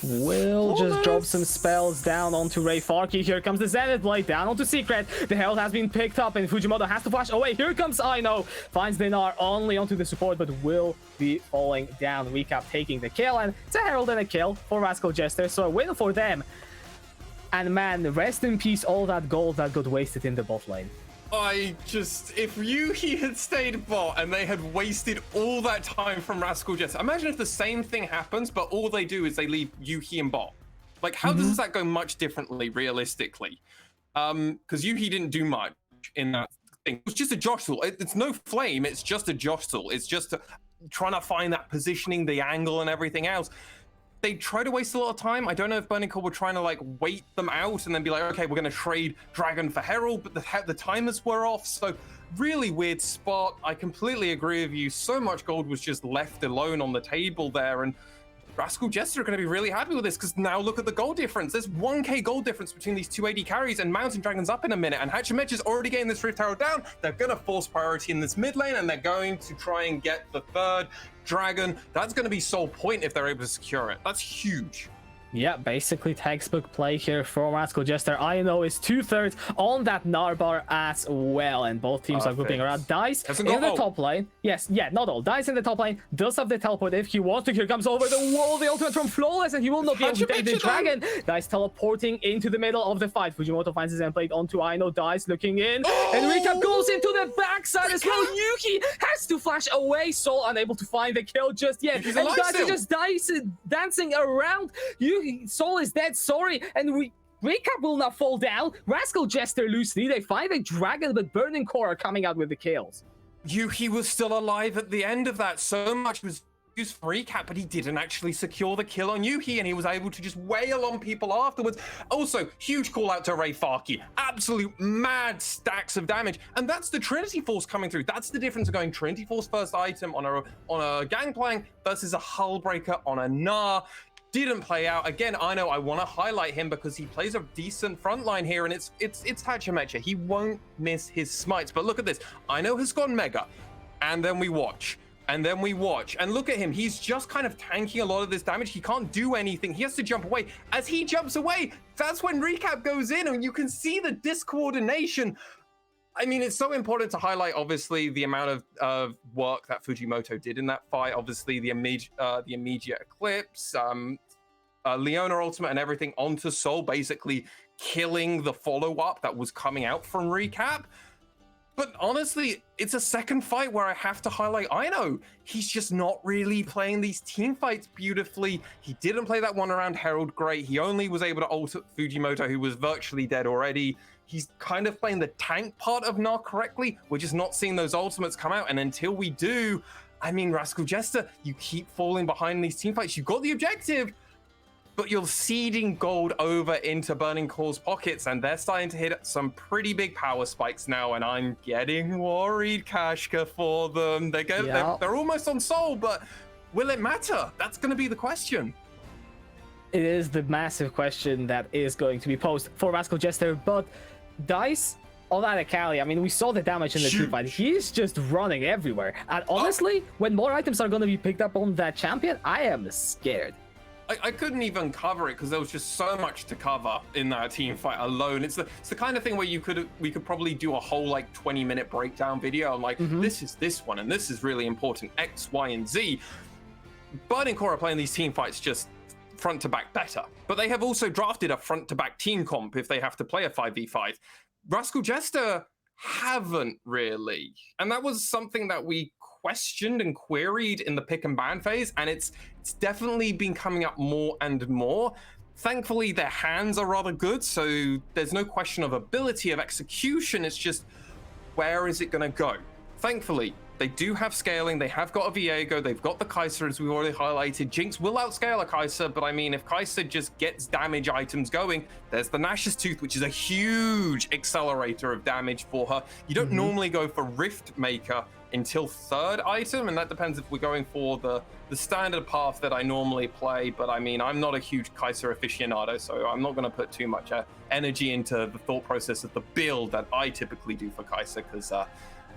Will just drop some spells down onto Ray Farky. Here comes the Zenith Blade down onto Secret. The Herald has been picked up and Fujimoto has to flash away. Here comes Aino. Finds Dinar only onto the support, but will be falling down. Recap taking the kill, and it's a Herald and a kill for Rascal Jester, so a win for them. And man, rest in peace all that gold that got wasted in the bot lane. If Yuki had stayed bot and they had wasted all that time from Rascal Jester, imagine if the same thing happens, but all they do is they leave Yuki in bot. Like, how does that go much differently, realistically? Because Yuki didn't do much in that thing. It was just a jostle. It's no flame, it's just a jostle. It's just trying to find that positioning, the angle, and everything else. They try to waste a lot of time. I don't know if Burning Core were trying to like wait them out and then be like, okay, we're going to trade Dragon for Herald, but the timers were off. So really weird spot. I completely agree with you. So much gold was just left alone on the table there. And Rascal Jester are going to be really happy with this because now look at the gold difference. There's 1k gold difference between these two AD carries, and Mountain Dragon's up in a minute, and Hachimecha is already getting this Rift Herald down. They're going to force priority in this mid lane, and they're going to try and get the third Dragon. That's going to be sole point if they're able to secure it. That's huge. Yeah, basically textbook play here for Rascal Jester. Aino is 2/3 on that Narbar as well, and both teams are grouping around. Dice in the top lane. Yes, yeah, not all. Dice in the top lane does have the teleport if he wants to. Here comes over the wall, the ultimate from Flawless, and he will not be able to take the Dragon. Dice teleporting into the middle of the fight. Fujimoto finds his end plate onto Aino. Dice looking in, and Recap goes into the backside as well. Yuki has to flash away. Soul unable to find the kill just yet, and Dice is just dancing around. Soul is dead, sorry, and Recap will not fall down. Rascal Jester lose 3. They find a Dragon, but Burning Core are coming out with the kills. Yuki was still alive at the end of that. So much was used for Recap, but he didn't actually secure the kill on Yuki, and he was able to just wail on people afterwards. Also, huge call out to Ray Farky. Absolute mad stacks of damage, and that's the Trinity Force coming through. That's the difference of going Trinity Force first item on a Gangplank versus a Hull Breaker on a Gnar. Didn't play out. Again, I know I want to highlight him because he plays a decent front line here, and it's Hachimecha. He won't miss his smites. But look at this. I know has gone Mega, and then we watch. And then we watch, and look at him. He's just kind of tanking a lot of this damage. He can't do anything. He has to jump away. As he jumps away, that's when Recap goes in, and you can see the discoordination. I mean, it's so important to highlight, obviously, the amount of work that Fujimoto did in that fight. Obviously, the immediate eclipse, Leona ultimate and everything onto Soul, basically killing the follow-up that was coming out from Recap. But honestly, it's a second fight where I have to highlight Aino. He's just not really playing these team fights beautifully. He didn't play that one around Herald great. He only was able to ult Fujimoto, who was virtually dead already. He's kind of playing the tank part of Gnar correctly. We're just not seeing those ultimates come out. And until we do, I mean, Rascal Jester, you keep falling behind these team fights. You got the objective, but you're seeding gold over into Burning Core's pockets, and they're starting to hit some pretty big power spikes now, and I'm getting worried, Kashka, for them. They're almost on Soul, but will it matter? That's going to be the question. It is the massive question that is going to be posed for Rascal Jester, but Dice on that Akali, I mean, we saw the damage in the team fight. He's just running everywhere, and honestly, when more items are going to be picked up on that champion, I am scared. I couldn't even cover it because there was just so much to cover in that team fight alone. It's the kind of thing where we could probably do a whole like 20-minute breakdown video on like this is this one and this is really important, X, Y, and Z. Burning Core are playing these team fights just front to back better, but they have also drafted a front to back team comp if they have to play a 5v5. Rascal Jester haven't really, and that was something that we questioned and queried in the pick and ban phase, and it's definitely been coming up more and more. Thankfully, their hands are rather good, so there's no question of ability, of execution. It's just, where is it going to go? Thankfully, they do have scaling. They have got a Viego. They've got the Kai'Sa, as we've already highlighted. Jinx will outscale a Kai'Sa, but I mean, if Kai'Sa just gets damage items going, there's the Nash's Tooth, which is a huge accelerator of damage for her. You don't normally go for Rift Maker until third item, and that depends if we're going for the standard path that I normally play. But I mean, I'm not a huge Kai'Sa aficionado, so I'm not going to put too much energy into the thought process of the build that I typically do for Kai'Sa, because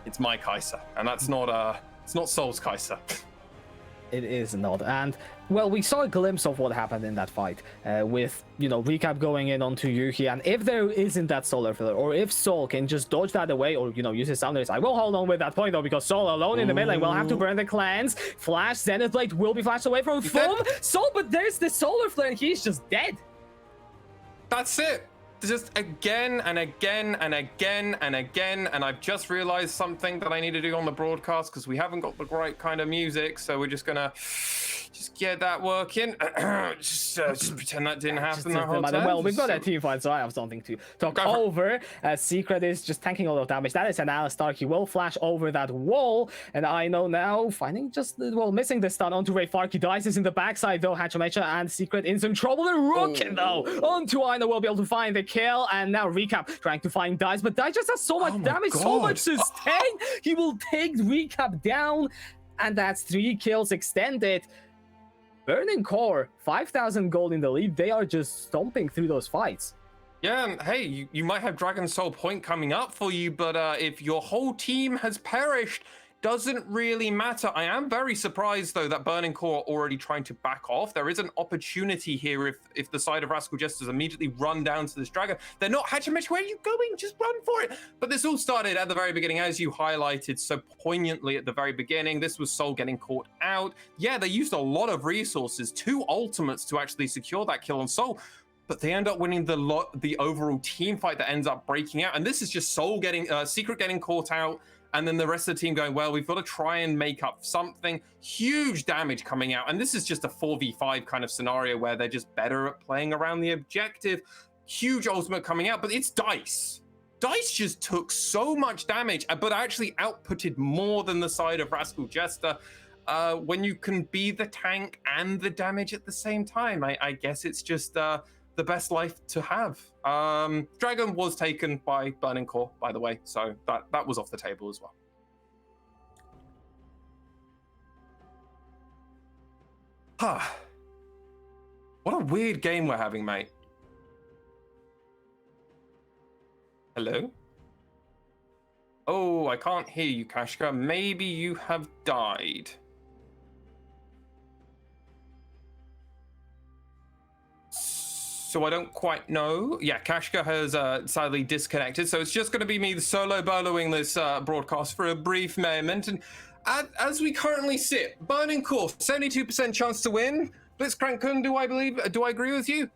it's my Kai'Sa, and that's not it's not Soul's Kai'Sa. It is not. And well, we saw a glimpse of what happened in that fight with, you know, Recap going in onto Yuki, and if there isn't that solar filler, or if Soul can just dodge that away, or, you know, use his Sounders, I will hold on with that point though, because Soul alone in the mid lane will have to burn the clans. Flash, Zenith Blade will be flashed away from Foam. Soul, but there's the solar flare and he's just dead. That's it. Just again and again and again and again, and I've just realized something that I need to do on the broadcast because we haven't got the right kind of music, so we're just gonna just get that working. just pretend that didn't happen the whole time. Well, we've got a team fight, so I have something to talk over. Secret is just tanking a lot of damage. That is an Alistar. He will flash over that wall, and I know now, finding just, well, missing the stun onto Ray Farky. Dice is in the backside though, Hachamecha, and Secret in some trouble. The Rookin though, onto Aino will be able to find the kill, and now Recap trying to find Dice, but Dice just has so much damage, so much sustain. He will take Recap down, and that's 3 kills extended. Burning Core, 5,000 gold in the lead. They are just stomping through those fights. Yeah, and hey, you might have Dragon Soul Point coming up for you, but if your whole team has perished, doesn't really matter. I am very surprised, though, that Burning Core are already trying to back off. There is an opportunity here if the side of Rascal Jesters immediately run down to this dragon. They're not. Hachimesh, where are you going? Just run for it. But this all started at the very beginning, as you highlighted so poignantly at the very beginning. This was Soul getting caught out. Yeah, they used a lot of resources, 2 ultimates to actually secure that kill on Soul. But they end up winning the overall team fight that ends up breaking out. And this is just Soul getting, Secret getting caught out, and then the rest of the team going, well, we've got to try and make up something. Huge damage coming out. And this is just a 4v5 kind of scenario where they're just better at playing around the objective. Huge ultimate coming out, but it's Dice. Dice just took so much damage, but actually outputted more than the side of Rascal Jester. When you can be the tank and the damage at the same time, I guess it's just the best life to have. Dragon was taken by Burning Core, by the way, so that was off the table as well. What a weird game we're having, mate. Hello? Oh, I can't hear you, Kashka. Maybe you have died. so I don't quite know. Yeah, Kashka has sadly disconnected, so it's just going to be me solo boloing this broadcast for a brief moment. And as we currently sit, Burning Core, 72% chance to win. Blitzcrank, do I agree with you?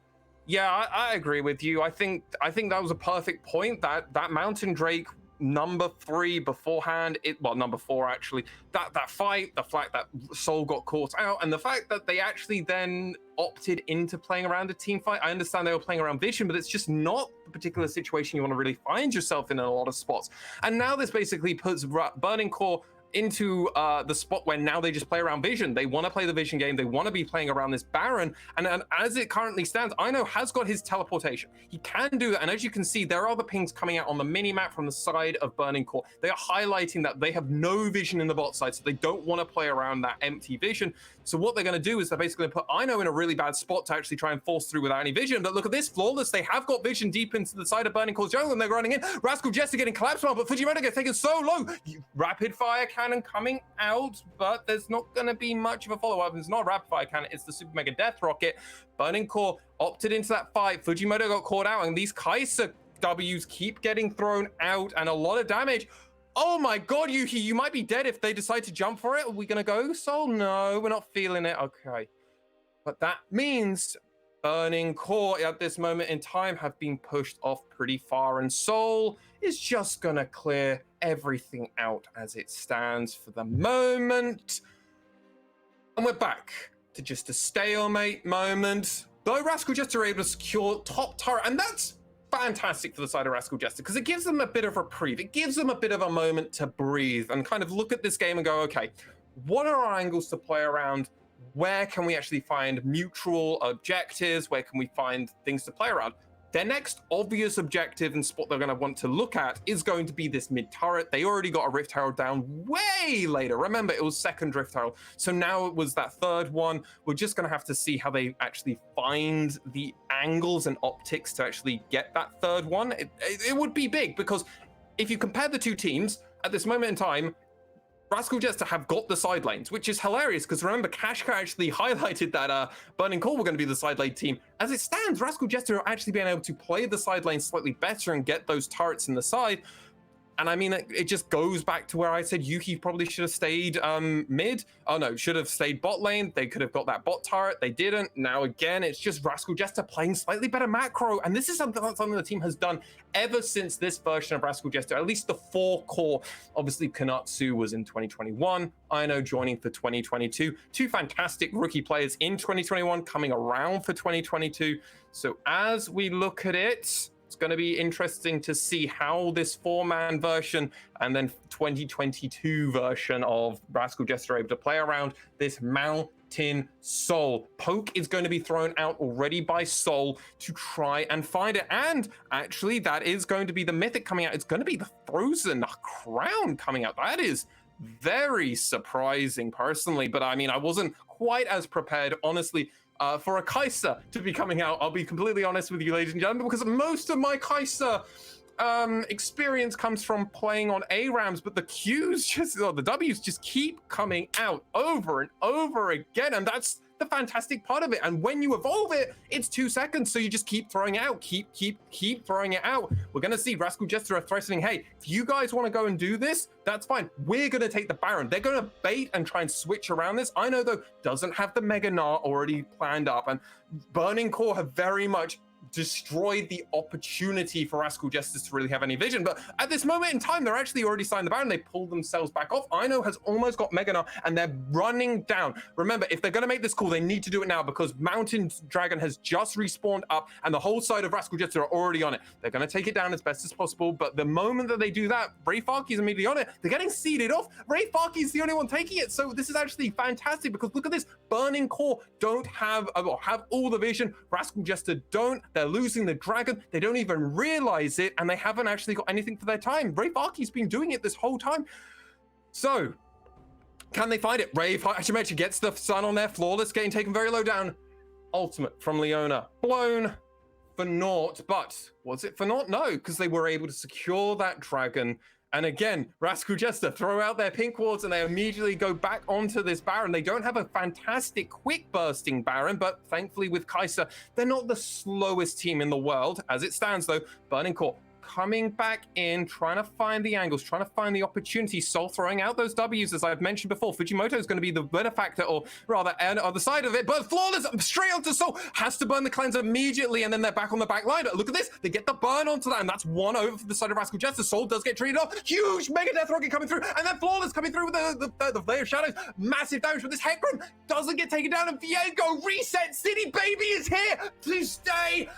Yeah, I agree with you. I think that was a perfect point. That Mountain Drake number 3 beforehand, number 4 actually, that fight, the fact that Soul got caught out, and the fact that they actually then opted into playing around a team fight. I understand they were playing around Vision, but it's just not the particular situation you want to really find yourself in a lot of spots. And now this basically puts Burning Core into the spot where now they just play around Vision. They want to play the Vision game. They want to be playing around this Baron. And as it currently stands, Ino has got his teleportation. He can do that. And as you can see, there are the pings coming out on the mini-map from the side of Burning Core. They are highlighting that they have no vision in the bot side, so they don't want to play around that empty vision. So what they're going to do is they're basically going to put Ino in a really bad spot to actually try and force through without any vision. But look at this, Flawless. They have got vision deep into the side of Burning Core's jungle, and they're running in. Rascal Jester getting collapsed on, but Fujimoto gets taken so low. Rapid fire cannon coming out, but there's not going to be much of a follow-up. It's not a rapid fire cannon, it's the Super Mega Death Rocket. Burning Core opted into that fight. Fujimoto got caught out, and these Kai'Sa Ws keep getting thrown out, and a lot of damage. Oh my god, Yuki, you might be dead if they decide to jump for it. Are we gonna go, Soul? No, we're not feeling it. Okay. But that means Burning Core at this moment in time have been pushed off pretty far, and Soul is just gonna clear everything out as it stands for the moment. And we're back to just a stalemate moment. Though Rascal Jester are able to secure top turret, and that's fantastic for the side of Rascal Jester, because it gives them a bit of reprieve. It gives them a bit of a moment to breathe and kind of look at this game and go, okay, what are our angles to play around? Where can we actually find mutual objectives? Where can we find things to play around? Their next obvious objective and spot they're going to want to look at is going to be this mid turret. They already got a Rift Herald down way later. Remember, it was second Rift Herald. So now it was that third one. We're just going to have to see how they actually find the angles and optics to actually get that third one. It would be big, because if you compare the two teams at this moment in time, Rascal Jester have got the side lanes, which is hilarious, because remember, Kashka actually highlighted that Burning Core were going to be the side lane team. As it stands, Rascal Jester are actually being able to play the side lane slightly better and get those turrets in the side. And I mean, it just goes back to where I said Yuki probably should have stayed mid. Oh no, should have stayed bot lane. They could have got that bot turret. They didn't. Now again, it's just Rascal Jester playing slightly better macro. And this is something the team has done ever since this version of Rascal Jester, at least the 4 core. Obviously, Kanatsu was in 2021. Ino joining for 2022. 2 fantastic rookie players in 2021 coming around for 2022. So as we look at it, it's going to be interesting to see how this 4-man version and then 2022 version of Rascal Jester are able to play around this Mountain Soul. Poke is going to be thrown out already by Soul to try and find it. And actually, that is going to be the Mythic coming out. It's going to be the Frozen Crown coming out. That is very surprising, personally. But I mean, I wasn't quite as prepared, honestly, for a Kai'Sa to be coming out. I'll be completely honest with you, ladies and gentlemen, because most of my Kai'Sa experience comes from playing on ARAMs, but the Qs the Ws just keep coming out over and over again, and that's the fantastic part of it. And when you evolve it, it's 2 seconds, so you just keep throwing it out, keep throwing it out. We're gonna see Rascal Jester are threatening, hey, if you guys want to go and do this, that's fine. We're gonna take the Baron. They're gonna bait and try and switch around this. I know, though, doesn't have the Mega Gnar already planned up, and Burning Core have very much destroyed the opportunity for Rascal Jester to really have any vision. But at this moment in time, they're actually already signed the Baron. They pulled themselves back off. Ino has almost got Mega Gnar, and they're running down. Remember, if they're going to make this call, they need to do it now, because Mountain Dragon has just respawned up, and the whole side of Rascal Jester are already on it. They're going to take it down as best as possible, but the moment that they do that, Ray Farkey's immediately on it. They're getting seeded off. Ray Farkey's the only one taking it, so this is actually fantastic, because look at this. Burning Core don't have all the vision. Rascal Jester don't. They're losing the dragon. They don't even realize it, and they haven't actually got anything for their time. Ray Farkey's been doing it this whole time. So, can they find it? Ray Farkey gets the sun on there. Flawless, getting taken very low down. Ultimate from Leona. Blown for naught. But was it for naught? No, because they were able to secure that dragon And again, Rascal Jester throw out their pink wards and they immediately go back onto this Baron. They don't have a fantastic quick bursting Baron, but thankfully with Kai'Sa, they're not the slowest team in the world. As it stands though, Burning Core coming back in, trying to find the angles, trying to find the opportunity. Soul throwing out those W's, as I've mentioned before. Fujimoto is going to be the benefactor, or rather, on the other side of it. But Flawless straight onto Soul, has to burn the cleanse immediately, and then they're back on the back line. Look at this, they get the burn onto that, and that's one over for the side of Rascal Jester. Soul does get treated off. Huge Mega Death Rocket coming through, and then Flawless coming through with the Veil of Shadows. Massive damage from this Hecarim. Doesn't get taken down, and Viego Reset City Baby is here to stay.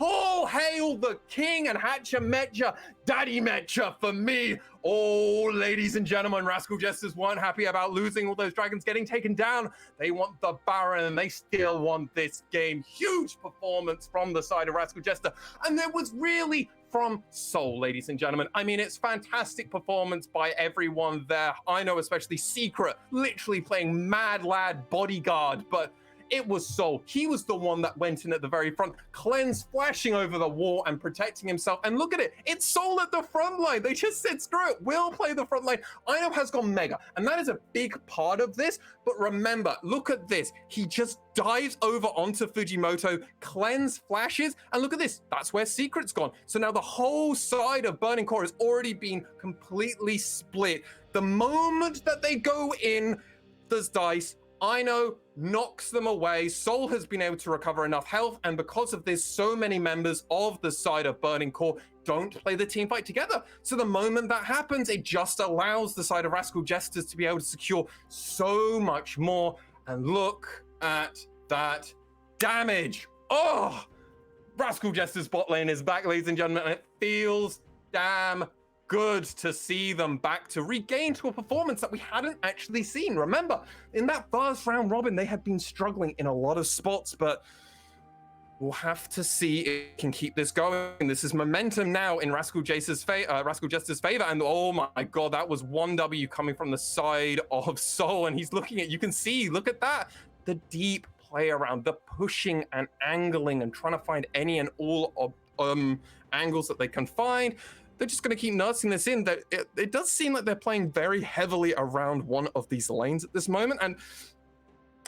All hail the king and Hatcha Metcha, Daddy Metcha for me. Oh, ladies and gentlemen, Rascal Jesters weren't happy about losing all those dragons getting taken down. They want the Baron and they still want this game. Huge performance from the side of Rascal Jester. And there was really from Soul, ladies and gentlemen. I mean, it's fantastic performance by everyone there. I know, especially Secret, literally playing mad lad bodyguard, but it was Soul. He was the one that went in at the very front, cleanse flashing over the wall and protecting himself. And look at it, it's Soul at the front line. They just said, screw it, we'll play the front line. Ino has gone mega, and that is a big part of this. But remember, look at this. He just dives over onto Fujimoto, cleanse flashes, and look at this. That's where Secret's gone. So now the whole side of Burning Core has already been completely split. The moment that they go in, there's dice. Ino knocks them away. Soul has been able to recover enough health, and because of this, so many members of the side of Burning Core don't play the team fight together. So the moment that happens, it just allows the side of Rascal Jesters to be able to secure so much more. And look at that damage. Oh, Rascal Jester's bot lane is back, ladies and gentlemen, and it feels damn good to see them back to regain to a performance that we hadn't actually seen. Remember, in that first round robin, they had been struggling in a lot of spots, but we'll have to see if it can keep this going. This is momentum now in Rascal Jester's favor, and oh my god, that was 1W coming from the side of Soul, and he's looking at, you can see, look at that, the deep play around, the pushing and angling and trying to find any and all angles that they can find. They're just going to keep nursing this in. It does seem like they're playing very heavily around one of these lanes at this moment, and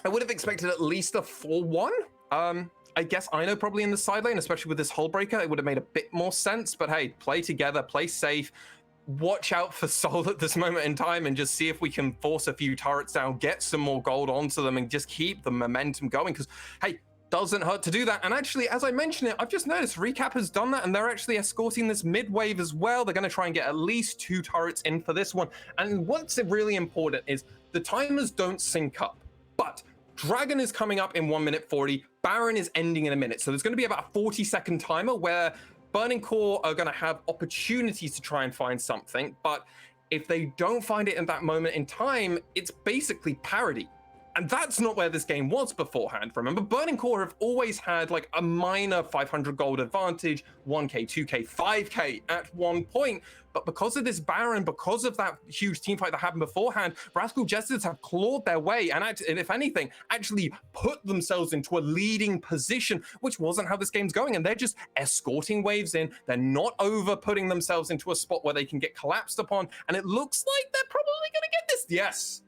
I would have expected at least a 4-1. I guess Ino probably in the side lane, especially with this hull breaker, it would have made a bit more sense, but hey, play together, play safe, watch out for Soul at this moment in time, and just see if we can force a few turrets down, get some more gold onto them, and just keep the momentum going, because hey, doesn't hurt to do that. And actually, as I mentioned it, I've just noticed Recap has done that, and they're actually escorting this mid wave as well. They're going to try and get at least 2 turrets in for this one. And what's really important is the timers don't sync up, but Dragon is coming up in 1 minute 40, Baron is ending in a minute. So there's going to be about a 40-second timer where Burning Core are going to have opportunities to try and find something, but if they don't find it in that moment in time, it's basically parity. And that's not where this game was beforehand. Remember, Burning Core have always had like a minor 500 gold advantage, 1k, 2k, 5k at one point. But because of this Baron, because of that huge team fight that happened beforehand, Rascal Jesters have clawed their way and if anything, actually put themselves into a leading position, which wasn't how this game's going. And they're just escorting waves in. They're not over putting themselves into a spot where they can get collapsed upon. And it looks like they're probably going to get this. Yes.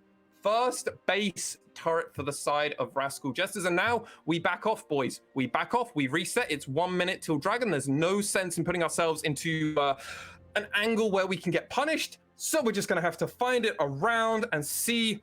First base turret for the side of Rascal Jesters, and now we back off, boys. We back off, we reset. It's 1 minute till Dragon. There's no sense in putting ourselves into an angle where we can get punished, so we're just going to have to find it around and see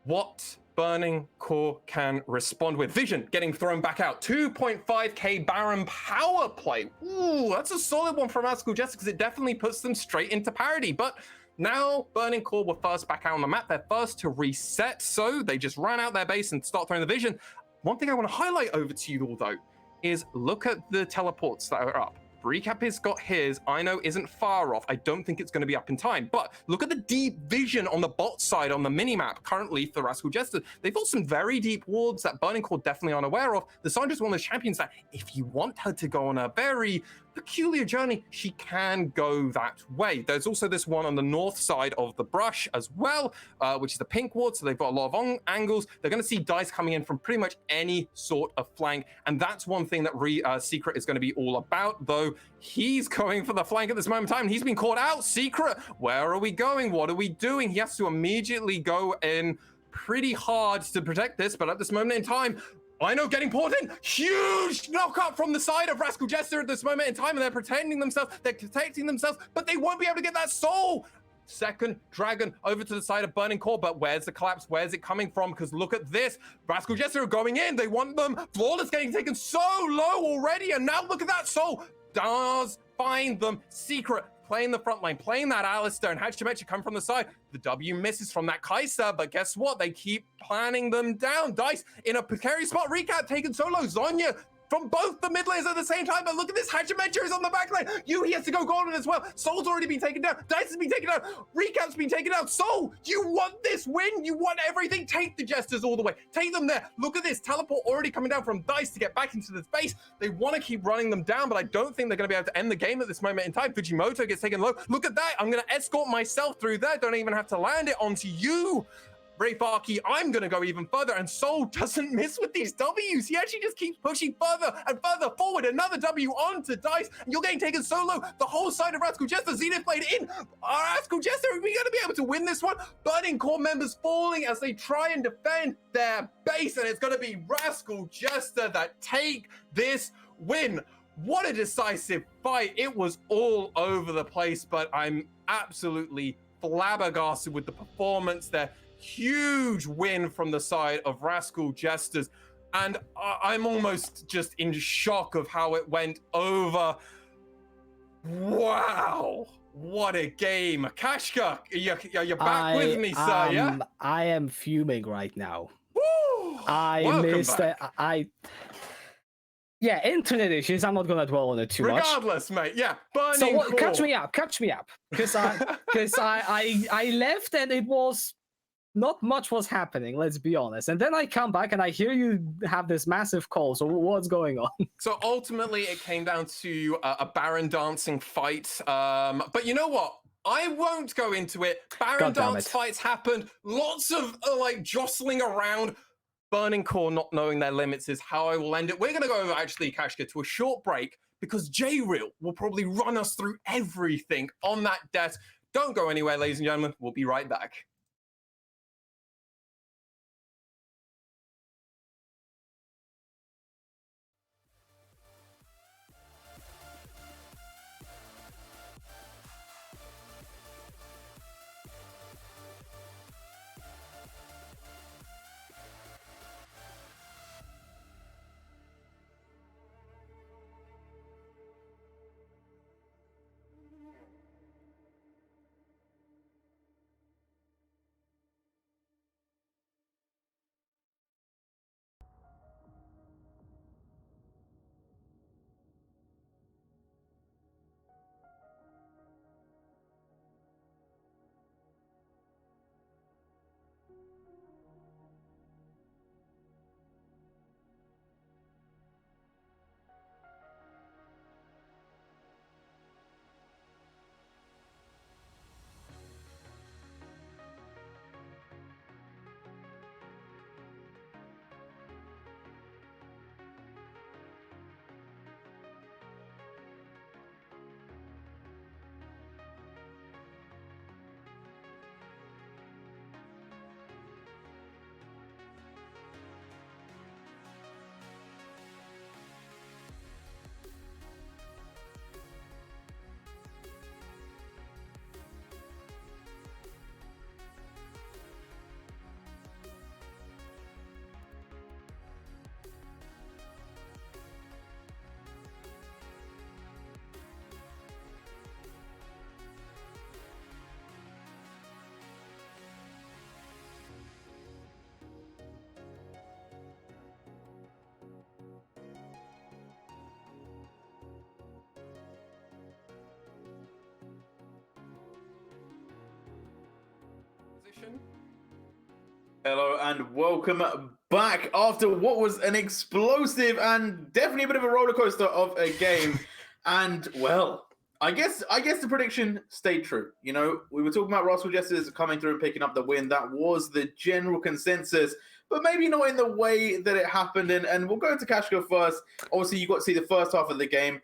what Burning Core can respond with. Vision getting thrown back out. 2.5k Baron power play. Ooh, that's a solid one from Rascal Jester, because it definitely puts them straight into parity. But now, Burning Core were first back out on the map. They're first to reset, so they just ran out their base and start throwing the Vision. One thing I want to highlight over to you all, though, is look at the teleports that are up. Recap has got his. Ino isn't far off. I don't think it's going to be up in time. But look at the deep vision on the bot side on the minimap currently for Rascal Jester. They've got some very deep wards that Burning Core definitely aren't aware of. The Sandra's one of those champions that if you want her to go on a very peculiar journey, she can go that way. There's also this one on the north side of the brush as well, which is the pink ward, so they've got a lot of angles. They're going to see dice coming in from pretty much any sort of flank, and that's one thing that Secret is going to be all about, though. Kishko, he's going for the flank at this moment in time. He's been caught out. Secret, where are we going? What are we doing? He has to immediately go in pretty hard to protect this, but at this moment in time, I know getting pulled in. Huge knockup from the side of Rascal Jester at this moment in time, and they're protecting themselves, but they won't be able to get that soul. Second Dragon over to the side of Burning Core, but where's the collapse? Where's it coming from? Because look at this. Rascal Jester are going in. They want them. Flawless getting taken so low already, and now look at that soul. Does find them. Secret playing the front line, playing that Alistair, and Hachimechi come from the side. The W misses from that Kai'Sa, but guess what? They keep planning them down. Dice in a precarious spot. Recap taken solo. Zonya from both the mid lanes at the same time, but look at this. Hachimechi is on the back lane. He has to go golden as well. Soul's already been taken down. Dice has been taken down. Recap's been taken down. Soul, you want this win? You want everything? Take the Jesters all the way. Take them there. Look at this. Teleport already coming down from Dice to get back into the space. They want to keep running them down, but I don't think they're going to be able to end the game at this moment in time. Fujimoto gets taken low. Look at that. I'm going to escort myself through there. Don't even have to land it onto you. Brayfarky, I'm going to go even further, and Soul doesn't miss with these W's. He actually just keeps pushing further and further forward. Another W onto Dice, and you're getting taken solo. The whole side of Rascal Jester, Zenith played in. Rascal Jester, are we going to be able to win this one? Burning Core members falling as they try and defend their base, and it's going to be Rascal Jester that take this win. What a decisive fight. It was all over the place, but I'm absolutely flabbergasted with the performance there. Huge win from the side of Rascal Jesters, and I'm almost just in shock of how it went over. Wow, what a game. Kashka, you're back with me, sir, yeah? I am fuming right now. Woo! I missed it. Yeah, internet issues. I'm not gonna dwell on it too much. Regardless, mate. Yeah, Burning So Core. catch me up, because I left and it was not much was happening. Let's be honest. And then I come back and I hear you have this massive call. So what's going on? So ultimately, it came down to a Baron dancing fight. But you know what? I won't go into it. Baron dance fights happened. Lots of like jostling around. Burning Core not knowing their limits is how I will end it. We're going to go over, actually, Kashka, to a short break because J-Real will probably run us through everything on that desk. Don't go anywhere, ladies and gentlemen. We'll be right back. Hello and welcome back after what was an explosive and definitely a bit of a roller coaster of a game. And well, I guess the prediction stayed true. You know, we were talking about Rascal Jesters coming through and picking up the win. That was the general consensus, but maybe not in the way that it happened. And we'll go to Kashka first. Obviously, you got to see the first half of the game.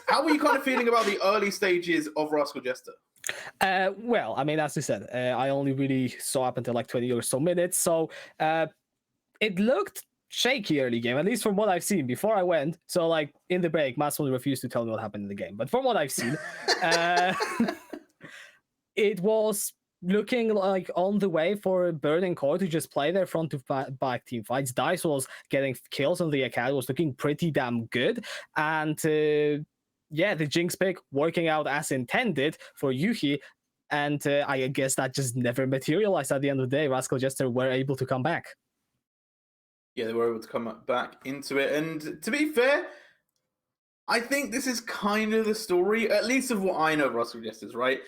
How were you kind of feeling about the early stages of Rascal Jester? Well, I mean, as I said, I only really saw up until like 20 or so minutes, so it looked shaky early game, at least from what I've seen before I went. So, like, in the break, Masson refused to tell me what happened in the game, but from what I've seen, it was looking like on the way for Burning Core to just play their front to back team fights. Dice was getting kills on the account, was looking pretty damn good, and yeah, the Jinx pick working out as intended for Yuhi, and I guess that just never materialized at the end of the day. Rascal Jester were able to come back. Yeah, they were able to come back into it, and to be fair, I think this is kind of the story, at least of what I know of Rascal Jesters, right?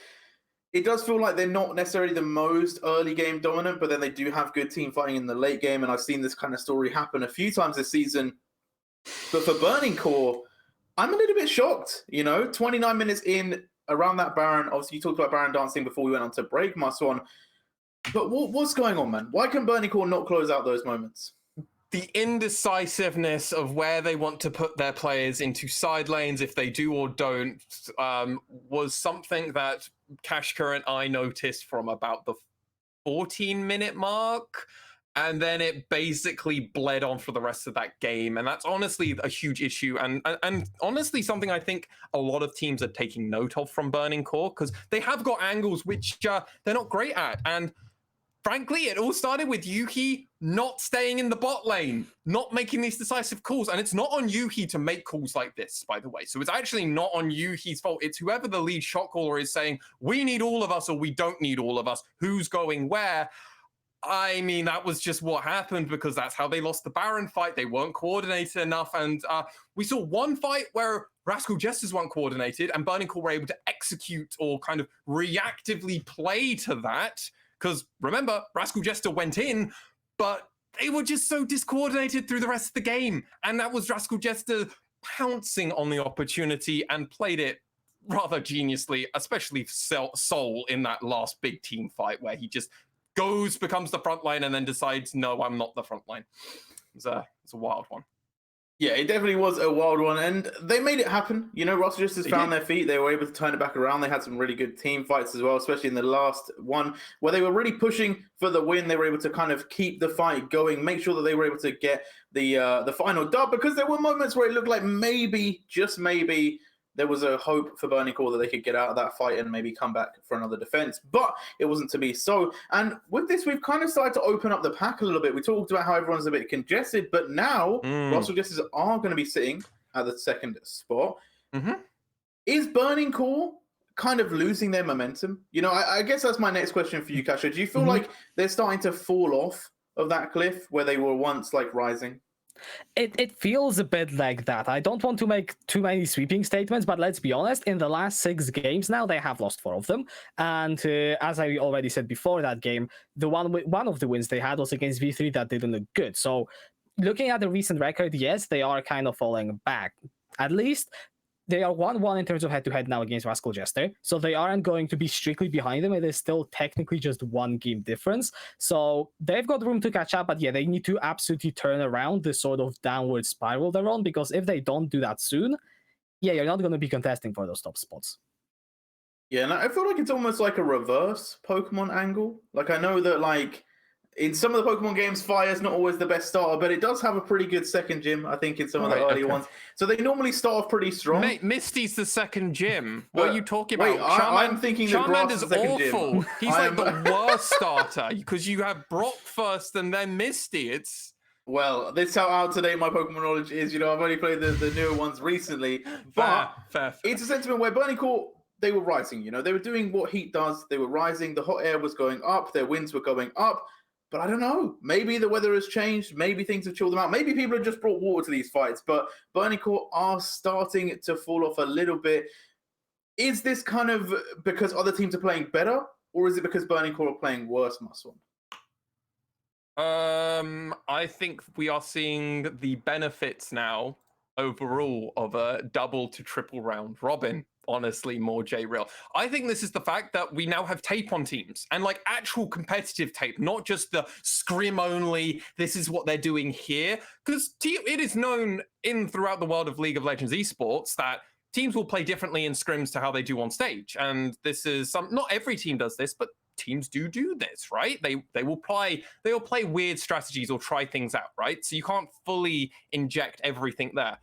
It does feel like they're not necessarily the most early game dominant, but then they do have good team fighting in the late game, and I've seen this kind of story happen a few times this season. But for Burning Core, I'm a little bit shocked, 29 minutes in, around that Baron. Obviously, you talked about Baron dancing before we went on to break, Maswan. But what's going on, man? Why can Burning Core not close out those moments? The indecisiveness of where they want to put their players into side lanes, if they do or don't, was something that Kashka and I noticed from about the 14-minute mark. And then it basically bled on for the rest of that game. And that's honestly a huge issue. And honestly, something I think a lot of teams are taking note of from Burning Core, because they have got angles which they're not great at. And frankly, it all started with Yuhi not staying in the bot lane, not making these decisive calls. And it's not on Yuhi to make calls like this, by the way. So it's actually not on Yuhi's fault. It's whoever the lead shot caller is saying, we need all of us or we don't need all of us. Who's going where? I mean, that was just what happened, because that's how they lost the Baron fight. They weren't coordinated enough. And we saw one fight where Rascal Jesters weren't coordinated and Burning Core were able to execute or kind of reactively play to that. Because remember, Rascal Jester went in, but they were just so discoordinated through the rest of the game. And that was Rascal Jester pouncing on the opportunity and played it rather geniusly, especially Soul in that last big team fight where he just becomes the front line and then decides, no, I'm not the front line. It's a wild one. Yeah, it definitely was a wild one, and they made it happen. Rascal Jesters found their feet. They were able to turn it back around. They had some really good team fights as well, especially in the last one, where they were really pushing for the win. They were able to kind of keep the fight going, make sure that they were able to get the final dub, because there were moments where it looked like maybe, just maybe, there was a hope for Burning Core that they could get out of that fight and maybe come back for another defense, but it wasn't to be so. And with this, we've kind of started to open up the pack a little bit. We talked about how everyone's a bit congested, but now Rascal Jesters are going to be sitting at the second spot. Mm-hmm. Is Burning Core kind of losing their momentum? I guess that's my next question for you, Kasha. Do you feel like they're starting to fall off of that cliff where they were once like rising? It feels a bit like that. I don't want to make too many sweeping statements, but let's be honest, in the last 6 games now, they have lost 4 of them. And as I already said before that game, one of the wins they had was against V3 that didn't look good. So looking at the recent record, yes, they are kind of falling back. At least they are 1-1 in terms of head-to-head now against Rascal Jester, so they aren't going to be strictly behind them. It is still technically just 1 game difference, so they've got room to catch up, but yeah, they need to absolutely turn around this sort of downward spiral they're on, because if they don't do that soon, yeah, you're not going to be contesting for those top spots. Yeah, and I feel like it's almost like a reverse Pokemon angle. Like, I know that, like, in some of the Pokemon games, Fire's not always the best starter, but it does have a pretty good second gym, I think, in some of the early ones. So they normally start off pretty strong. Mate, Misty's the second gym. What are you talking about? Wait, I'm thinking that Grass is the second awful. gym. He's like the worst starter, because you have Brock first and then Misty. It's... Well, this is how out to date my Pokemon knowledge is. I've only played the newer ones recently. But fair. It's a sentiment where Burning Core, they were rising. They were doing what Heat does. They were rising. The hot air was going up. Their winds were going up. But I don't know. Maybe the weather has changed. Maybe things have chilled them out. Maybe people have just brought water to these fights. But Burning Core are starting to fall off a little bit. Is this kind of because other teams are playing better? Or is it because Burning Core are playing worse, Muscle? I think we are seeing the benefits now overall of a double to triple round robin. Honestly, more J-Real. I think this is the fact that we now have tape on teams, and like actual competitive tape, not just the scrim only, this is what they're doing here. Because it is known throughout the world of League of Legends esports that teams will play differently in scrims to how they do on stage. And this is not every team does this, but teams do this, right? They will play weird strategies or try things out, right? So you can't fully inject everything there.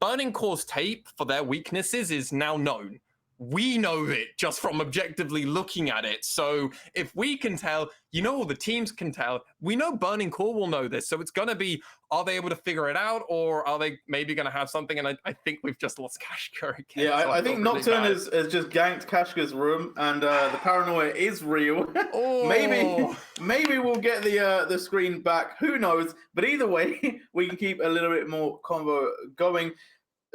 Burning Core's tape for their weaknesses is now known. We know it just from objectively looking at it. So if we can tell, all the teams can tell, we know Burning Core will know this. So it's going to be, are they able to figure it out, or are they maybe going to have something? And I think we've just lost Kashka again. Yeah, I think Nocturne has just ganked Kashka's room, and the paranoia is real. Oh. maybe we'll get the screen back. Who knows? But either way, we can keep a little bit more convo going.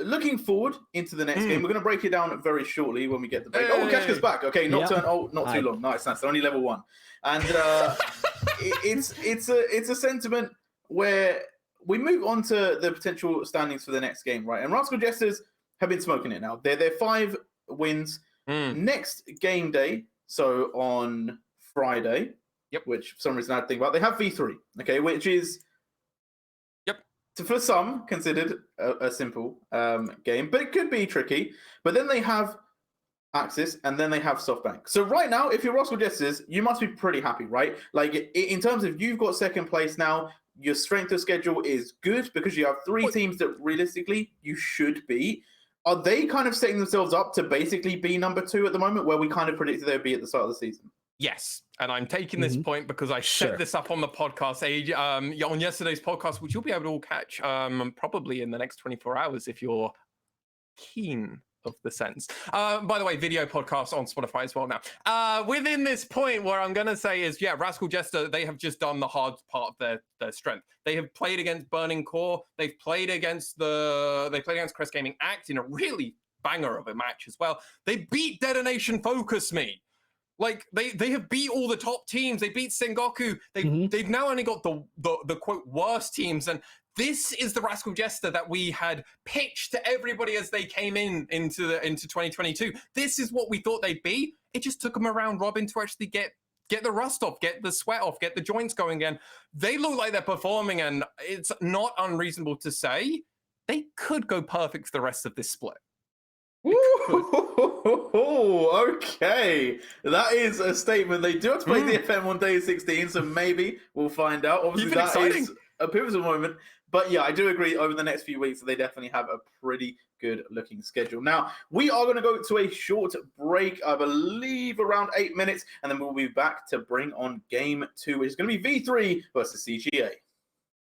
Looking forward into the next game, we're going to break it down very shortly when we get the break. Oh, Kashka's back. Okay, Nocturne. Yeah. Oh, not too long. Nice. They're only level 1, and it's a sentiment where we move on to the potential standings for the next game, right? And Rascal Jesters have been smoking it now. They're 5 wins. Next game day, so on Friday. Yep. Which for some reason I had to think about. They have V3. Okay, which is. For some, considered a simple game, but it could be tricky. But then they have Axis, and then they have SoftBank. So right now, if you're Rascal Jesters, you must be pretty happy, right? Like, in terms of you've got second place now, your strength of schedule is good because you have 3 teams that realistically you should beat. Are they kind of setting themselves up to basically be number 2 at the moment, where we kind of predicted they'd be at the start of the season? Yes, and I'm taking this point because I set this up on the podcast on yesterday's podcast, which you'll be able to all catch probably in the next 24 hours if you're keen of the sense. By the way, video podcast on Spotify as well now. Within this point, where I'm going to say is, Rascal Jester, they have just done the hard part of their strength. They have played against Burning Core. They've played against Crest Gaming Act in a really banger of a match as well. They beat Detonation Focus Me. Like, they have beat all the top teams. They beat Sengoku. They've now only got the quote worst teams. And this is the Rascal Jester that we had pitched to everybody as they came into 2022. This is what we thought they'd be. It just took them a round robin to actually get the rust off, get the sweat off, get the joints going again. They look like they're performing, and it's not unreasonable to say they could go perfect for the rest of this split. Ooh, okay. That is a statement. They do have to play the FM on day 16, so maybe we'll find out. Obviously, that is a pivotal moment. But yeah, I do agree over the next few weeks, they definitely have a pretty good looking schedule. Now, we are going to go to a short break, I believe around 8 minutes, and then we'll be back to bring on game 2, which is going to be V3 versus CGA.